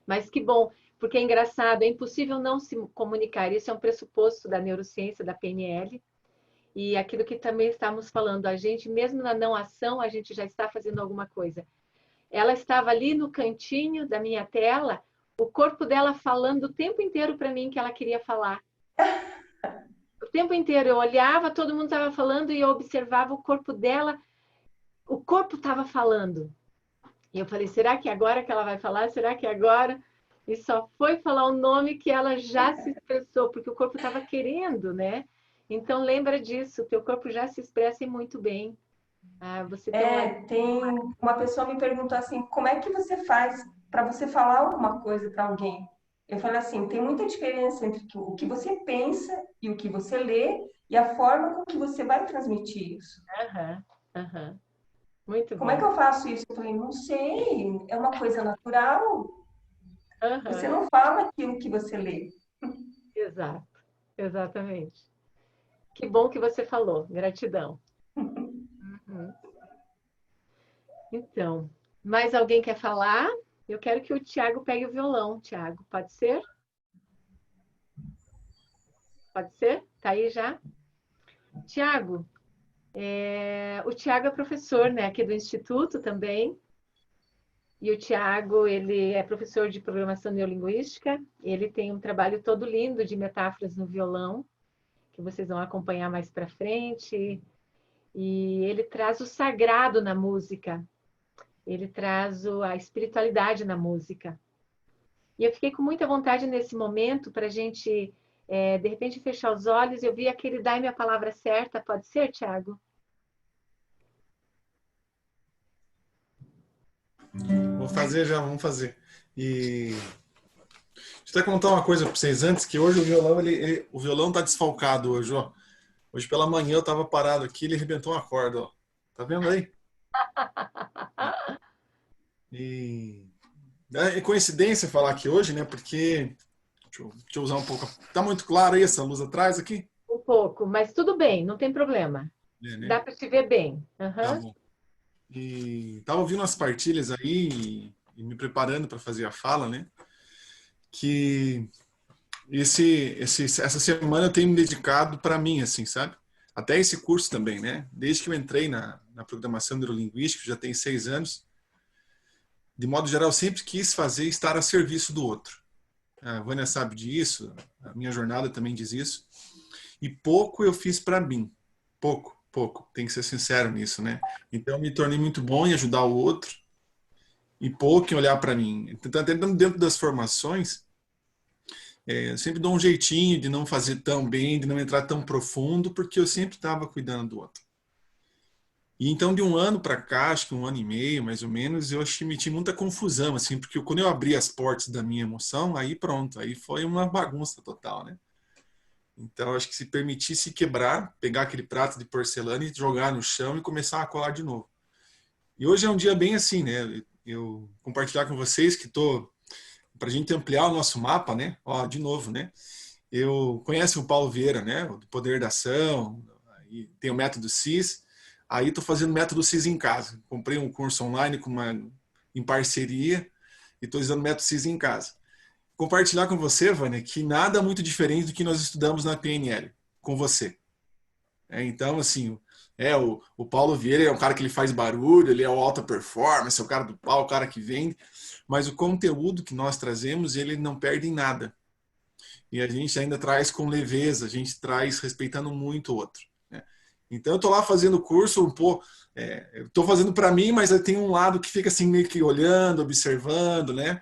S1: Mas que bom, porque é engraçado, é impossível não se comunicar. Isso é um pressuposto da neurociência, da PNL. E aquilo que também estamos falando, a gente, mesmo na não ação, a gente já está fazendo alguma coisa. Ela estava ali no cantinho da minha tela, o corpo dela falando o tempo inteiro para mim que ela queria falar. O tempo inteiro eu olhava, todo mundo estava falando e eu observava o corpo dela. O corpo estava falando. E eu falei, será que é agora que ela vai falar? Será que é agora? E só foi falar o nome que ela já se expressou, porque o corpo estava querendo, né? Então, lembra disso, o teu corpo já se expressa muito bem. Você
S10: tem uma pessoa me perguntou assim, como é que você faz para você falar alguma coisa para alguém? Eu falei assim, tem muita diferença entre o que você pensa e o que você lê e a forma com que você vai transmitir isso.
S1: Muito bom.
S10: Como é que eu faço isso? Eu falei, não sei, é uma coisa natural. Você não fala aquilo que você lê.
S1: Exato, exatamente. Que bom que você falou, gratidão. Então, mais alguém quer falar? Eu quero que o Tiago pegue o violão, Tiago. Pode ser? Pode ser? Tá aí já? Tiago, o Tiago é professor, né, aqui do Instituto também. E o Tiago, ele é professor de programação neurolinguística. Ele tem um trabalho todo lindo de metáforas no violão, que vocês vão acompanhar mais para frente. E ele traz o sagrado na música. Ele traz a espiritualidade na música. E eu fiquei com muita vontade nesse momento para a gente, de repente, fechar os olhos. Eu vi aquele dai-me a palavra certa. Pode ser, Tiago?
S11: Vou fazer já, vamos fazer. E deixa eu até contar uma coisa para vocês antes, que hoje o violão, o violão tá desfalcado hoje, ó. Hoje pela manhã eu tava parado aqui, ele arrebentou uma corda, ó. Tá vendo aí? E é coincidência falar aqui hoje, né? Porque deixa eu usar um pouco. Tá muito claro aí essa luz atrás aqui?
S1: Um pouco, mas tudo bem, não tem problema.
S11: Né?
S1: Dá para te ver bem.
S11: Tá bom. E tava ouvindo umas partilhas aí e me preparando para fazer a fala, né? Que essa semana eu tenho me dedicado para mim, assim, sabe? Até esse curso também, né? Desde que eu entrei na programação neurolinguística, já tem 6 anos, de modo geral, eu sempre quis estar a serviço do outro. A Vânia sabe disso, a minha jornada também diz isso. E pouco eu fiz para mim. Pouco. Tem que ser sincero nisso, né? Então, eu me tornei muito bom em ajudar o outro e pouco em olhar para mim. Então, até dentro das formações, eu sempre dou um jeitinho de não fazer tão bem, de não entrar tão profundo, porque eu sempre estava cuidando do outro. E então, de um ano para cá, acho que 1 ano e meio, mais ou menos, eu acho que meti muita confusão, assim, porque quando eu abri as portas da minha emoção, aí pronto, aí foi uma bagunça total, né? Então, acho que se permitisse quebrar, pegar aquele prato de porcelana e jogar no chão e começar a colar de novo. E hoje é um dia bem assim, né? Eu compartilhar com vocês que para a gente ampliar o nosso mapa, né? Ó, de novo, né? Eu conheço o Paulo Vieira, né? Do Poder da Ação, aí tem o método CIS. Aí estou fazendo o método CIS em casa. Comprei um curso online em parceria e estou usando o método CIS em casa. Compartilhar com você, Vânia, que nada muito diferente do que nós estudamos na PNL, com você. Então, assim, o Paulo Vieira é um cara que ele faz barulho, ele é o alta performance, é o cara do pau, o cara que vende, mas o conteúdo que nós trazemos, ele não perde em nada. E a gente ainda traz com leveza, a gente traz respeitando muito o outro. Né? Então, eu estou lá fazendo o curso, eu estou fazendo para mim, mas eu tenho um lado que fica assim meio que olhando, observando, né?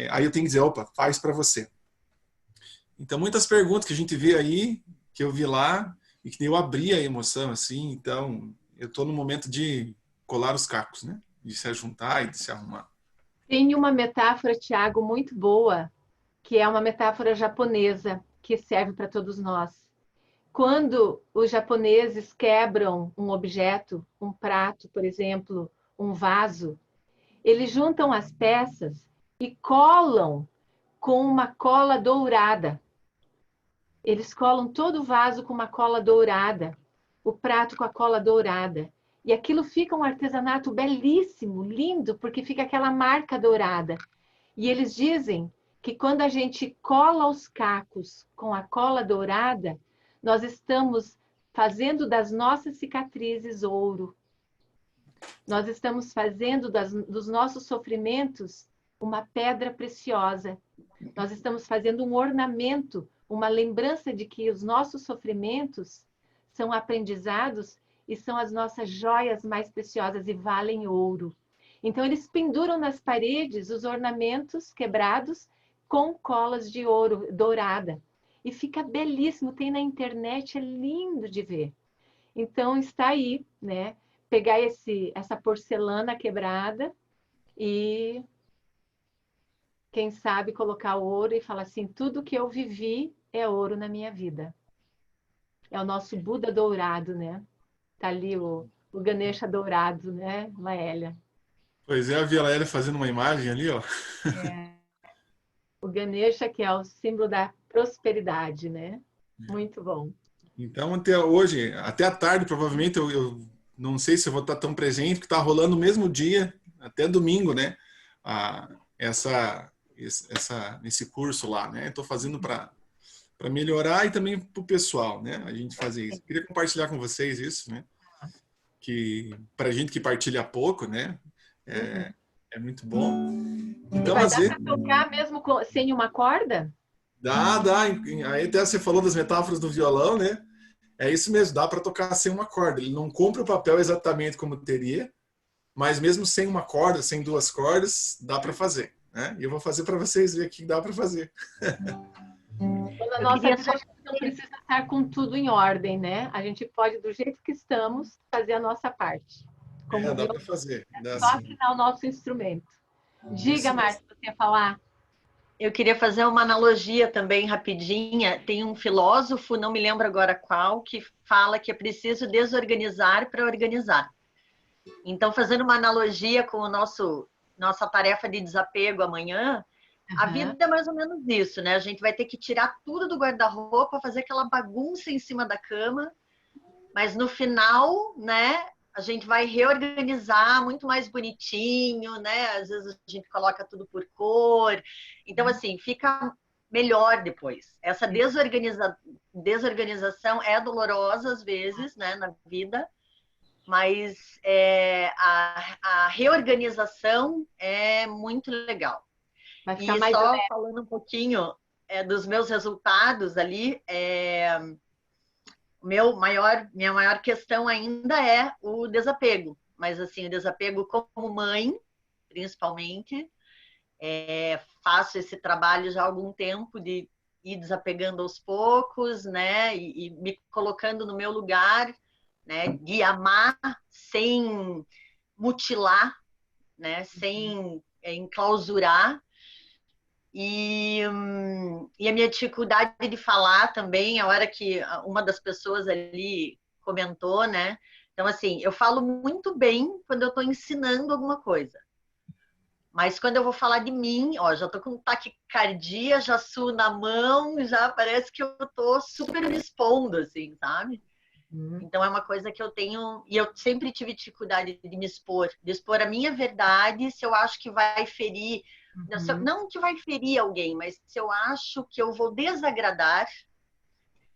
S11: Aí eu tenho que dizer, opa, faz para você. Então, muitas perguntas que a gente vê aí, que eu vi lá, e que eu abri a emoção, assim, então, eu estou no momento de colar os cacos, né? De se ajuntar e de se arrumar.
S1: Tem uma metáfora, Tiago, muito boa, que é uma metáfora japonesa, que serve para todos nós. Quando os japoneses quebram um objeto, um prato, por exemplo, um vaso, eles juntam as peças e colam com uma cola dourada. Eles colam todo o vaso com uma cola dourada, o prato com a cola dourada. E aquilo fica um artesanato belíssimo, lindo, porque fica aquela marca dourada. E eles dizem que quando a gente cola os cacos com a cola dourada, nós estamos fazendo das nossas cicatrizes ouro. Nós estamos fazendo dos nossos sofrimentos uma pedra preciosa. Nós estamos fazendo um ornamento uma lembrança de que os nossos sofrimentos são aprendizados e são as nossas joias mais preciosas e valem ouro. Então, eles penduram nas paredes os ornamentos quebrados com colas de ouro dourada. E fica belíssimo, tem na internet, é lindo de ver. Então, está aí, né? Pegar essa porcelana quebrada e, quem sabe, colocar ouro e falar assim, tudo que eu vivi é ouro na minha vida. É o nosso Buda dourado, né? Tá ali o Ganesha dourado, né, Laélia?
S11: Pois é, a Laélia fazendo uma imagem ali, ó.
S1: É. O Ganesha, que é o símbolo da prosperidade, né? Muito bom.
S11: Então, até hoje, até à tarde, provavelmente, eu não sei se eu vou estar tão presente, porque está rolando no mesmo dia, até domingo, né? Esse curso lá, né? Estou fazendo para melhorar e também para o pessoal, né? A gente fazer isso. Queria compartilhar com vocês isso, né? Que para a gente que partilha pouco, né? É muito bom. Então,
S1: vai dar para tocar mesmo sem uma corda?
S11: Dá. Aí até você falou das metáforas do violão, né? É isso mesmo, dá para tocar sem uma corda. Ele não cumpre o papel exatamente como teria, mas mesmo sem uma corda, sem duas cordas, dá para fazer, né? E eu vou fazer para vocês verem que dá para fazer.
S1: Na nossa vida, a gente não precisa estar com tudo em ordem, né? A gente pode, do jeito que estamos, fazer a nossa parte. Como
S11: dá para fazer.
S1: Só afinar o nosso instrumento. Diga, Márcia, você ia falar.
S12: Eu queria fazer uma analogia também rapidinha. Tem um filósofo, não me lembro agora qual, que fala que é preciso desorganizar para organizar. Então, fazendo uma analogia com o nossa tarefa de desapego amanhã, a vida é mais ou menos isso, né? A gente vai ter que tirar tudo do guarda-roupa, fazer aquela bagunça em cima da cama, mas no final, né, a gente vai reorganizar muito mais bonitinho, né? Às vezes a gente coloca tudo por cor. Então, assim, fica melhor depois. Essa desorganização é dolorosa às vezes, né, na vida, mas a reorganização é muito legal. E mais só falando um pouquinho dos meus resultados ali, minha maior questão ainda é o desapego, mas assim, o desapego como mãe, principalmente. Faço esse trabalho já há algum tempo de ir desapegando aos poucos, né, e me colocando no meu lugar, né, de amar sem mutilar, né, sem enclausurar. E a minha dificuldade de falar também, a hora que uma das pessoas ali comentou, né? Então, assim, eu falo muito bem quando eu estou ensinando alguma coisa. Mas quando eu vou falar de mim, ó, já estou com taquicardia, já suo na mão, já parece que eu estou super me expondo, assim, sabe? Então, é uma coisa que eu tenho... E eu sempre tive dificuldade de me expor, de expor a minha verdade, se eu acho que vai ferir... Não que vai ferir alguém, mas se eu acho que eu vou desagradar,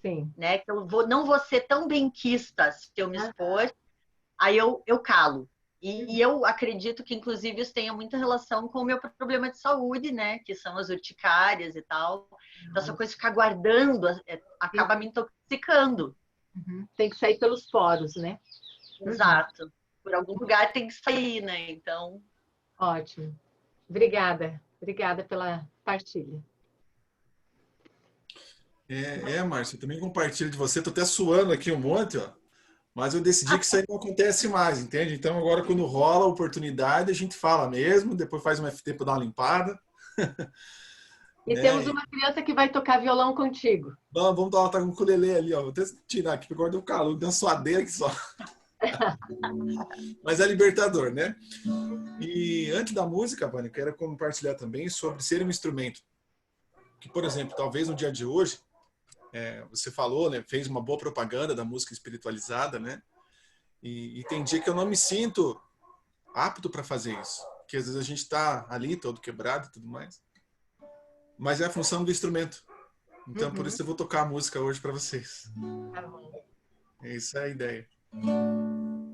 S1: sim,
S12: né? Que eu não vou ser tão benquista se eu me expor, aí eu calo. E eu acredito que, inclusive, isso tenha muita relação com o meu problema de saúde, né? Que são as urticárias e tal. Então, essa coisa de ficar guardando acaba me intoxicando.
S1: Tem que sair pelos poros, né?
S12: Exato. Por algum lugar tem que sair, né? Então...
S1: Ótimo. Obrigada pela partilha.
S11: Márcia, eu também compartilho de você. Tô até suando aqui um monte, ó. Mas eu decidi que isso aí não acontece mais, entende? Então agora quando rola a oportunidade, a gente fala mesmo, depois faz um FT para dar uma limpada.
S1: E temos uma criança que vai tocar violão contigo.
S11: Não, vamos dar uma com o ukulele ali, ó. Vou até tirar aqui, porque agora deu calor, deu uma suadeira aqui só. Mas é libertador, né? E antes da música, Vânia, eu quero compartilhar também sobre ser um instrumento. Que, por exemplo, talvez no dia de hoje, você falou, né, fez uma boa propaganda da música espiritualizada, né? E tem dia que eu não me sinto apto para fazer isso. Porque às vezes a gente está ali todo quebrado e tudo mais. Mas é a função do instrumento. Então, por isso eu vou tocar a música hoje para vocês.
S1: Tá bom.
S11: Essa é a ideia.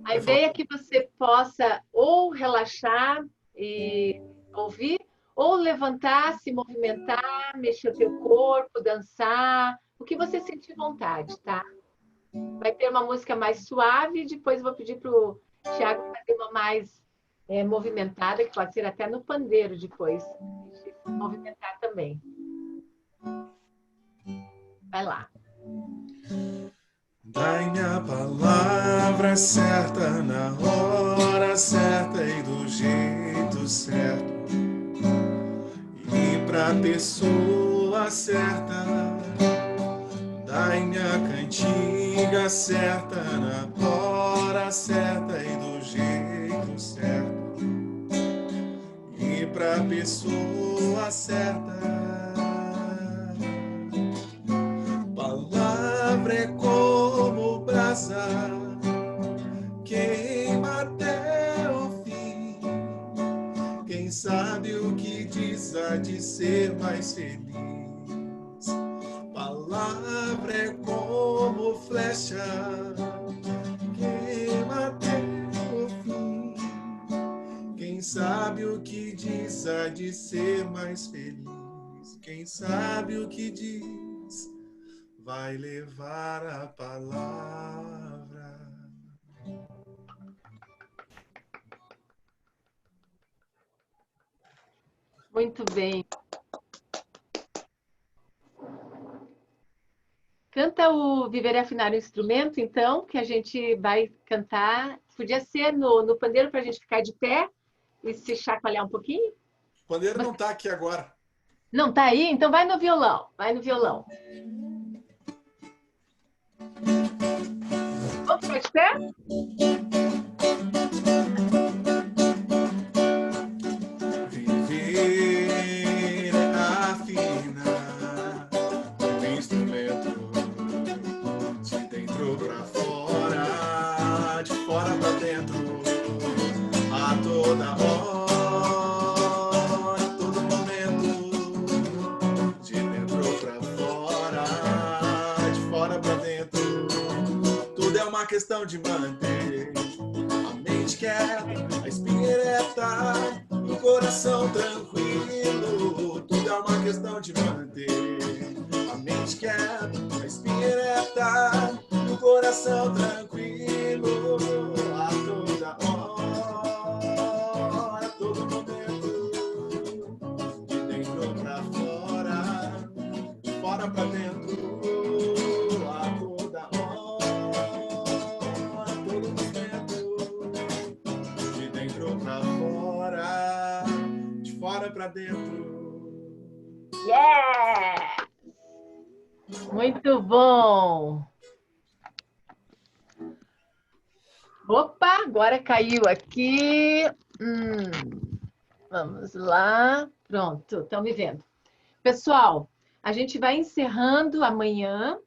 S1: A ideia é que você possa ou relaxar e ouvir, Ou levantar, se movimentar, mexer o teu corpo, dançar, o que você sentir vontade, tá? Vai ter uma música mais suave, depois vou pedir para o Thiago fazer uma mais movimentada, que pode ser até no pandeiro depois. Movimentar também. Vai lá.
S11: Dai-me a palavra certa, na hora certa e do jeito certo. E pra pessoa certa, dai-me a cantiga certa, na hora certa e do jeito certo. E pra pessoa certa, palavra é como brasa, queima até o fim. Quem sabe o que diz há de ser mais feliz. Palavra é como flecha, queima até o fim. Quem sabe o que diz há de ser mais feliz. Quem sabe o que diz vai levar a palavra.
S1: Muito bem. Canta o Viver e Afinar o Instrumento, então, que a gente vai cantar. Podia ser no pandeiro para a gente ficar de pé e se chacoalhar um pouquinho?
S11: O pandeiro não está aqui agora.
S1: Não está aí? Então vai no violão. Vai no violão. Vamos ficar de pé?
S11: Viver é afinar o instrumento de dentro para fora, de fora para dentro, a toda hora, a todo momento, de dentro para fora, de fora para dentro. Tudo é uma questão de manter a mente quieta, a espinha ereta, o coração tranquilo. Tudo é uma questão de manter a mente quieta, a espinha ereta, o coração tranquilo. A toda hora, a todo momento, de dentro pra fora, de fora pra dentro. A toda hora, a todo momento, de dentro pra fora, de fora pra dentro.
S1: Yeah! Muito bom! Opa, agora caiu aqui. Vamos lá. Pronto, estão me vendo. Pessoal, a gente vai encerrando amanhã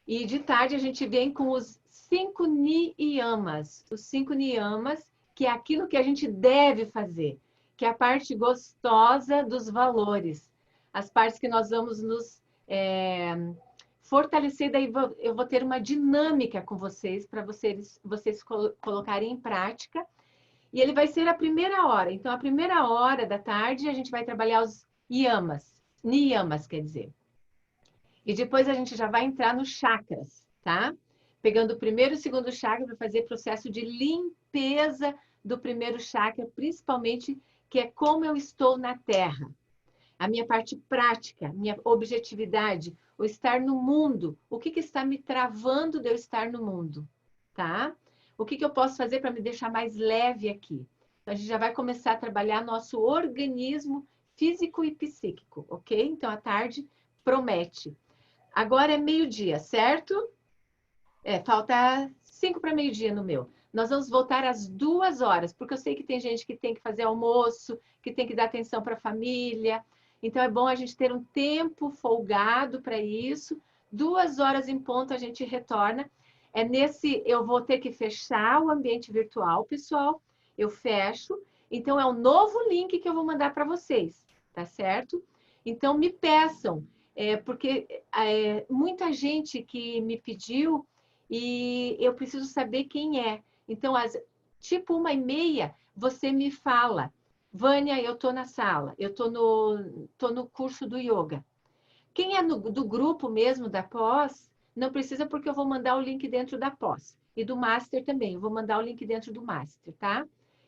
S1: e de tarde a gente vem com os 5 niyamas. Os 5 niyamas, que é aquilo que a gente deve fazer, que é a parte gostosa dos valores. As partes que nós vamos nos fortalecer, daí eu vou ter uma dinâmica com vocês, para vocês colocarem em prática. E ele vai ser a primeira hora. Então, a primeira hora da tarde, a gente vai trabalhar os niyamas, quer dizer. E depois a gente já vai entrar nos chakras, tá? Pegando o primeiro e o segundo chakra para fazer processo de limpeza do primeiro chakra, principalmente, que é como eu estou na Terra. A minha parte prática, minha objetividade, o estar no mundo. O que está me travando de eu estar no mundo, tá? O que eu posso fazer para me deixar mais leve aqui? Então, a gente já vai começar a trabalhar nosso organismo físico e psíquico, ok? Então, à tarde promete. Agora é meio-dia, certo? Falta 5 para meio-dia no meu. Nós vamos voltar às 2 horas, porque eu sei que tem gente que tem que fazer almoço, que tem que dar atenção para a família. Então, é bom a gente ter um tempo folgado para isso. 2 horas em ponto a gente retorna. Eu vou ter que fechar o ambiente virtual, pessoal. Eu fecho. Então, é um novo link que eu vou mandar para vocês, tá certo? Então, me peçam, porque muita gente que me pediu e eu preciso saber quem é. Então, tipo 1h30, você me fala. Vânia, eu estou na sala, eu estou no curso do yoga. Quem é do grupo mesmo da pós, não precisa porque eu vou mandar o link dentro da pós. E do master também, eu vou mandar o link dentro do master, tá?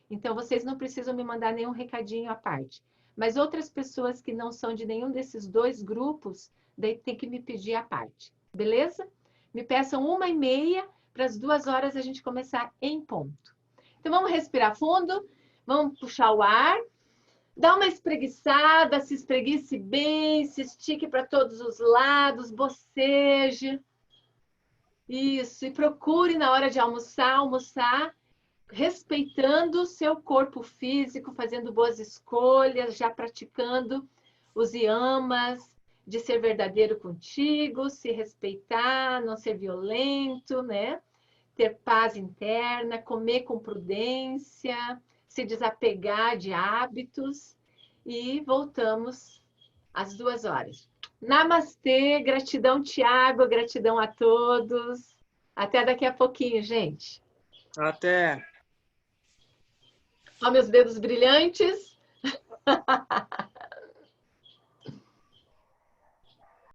S1: Então, vocês não precisam me mandar nenhum recadinho à parte. Mas outras pessoas que não são de nenhum desses dois grupos, daí tem que me pedir à parte, beleza? Me peçam 1h30 para as 2 horas a gente começar em ponto. Então, vamos respirar fundo, vamos puxar o ar, dá uma espreguiçada, se espreguice bem, se estique para todos os lados, boceje. Isso, e procure na hora de almoçar, respeitando o seu corpo físico, fazendo boas escolhas, já praticando os yamas, de ser verdadeiro contigo, se respeitar, não ser violento, né? Ter paz interna, comer com prudência, se desapegar de hábitos e voltamos às 2 horas. Namastê, gratidão, Tiago, gratidão a todos. Até daqui a pouquinho, gente.
S9: Até.
S1: Olha meus dedos brilhantes.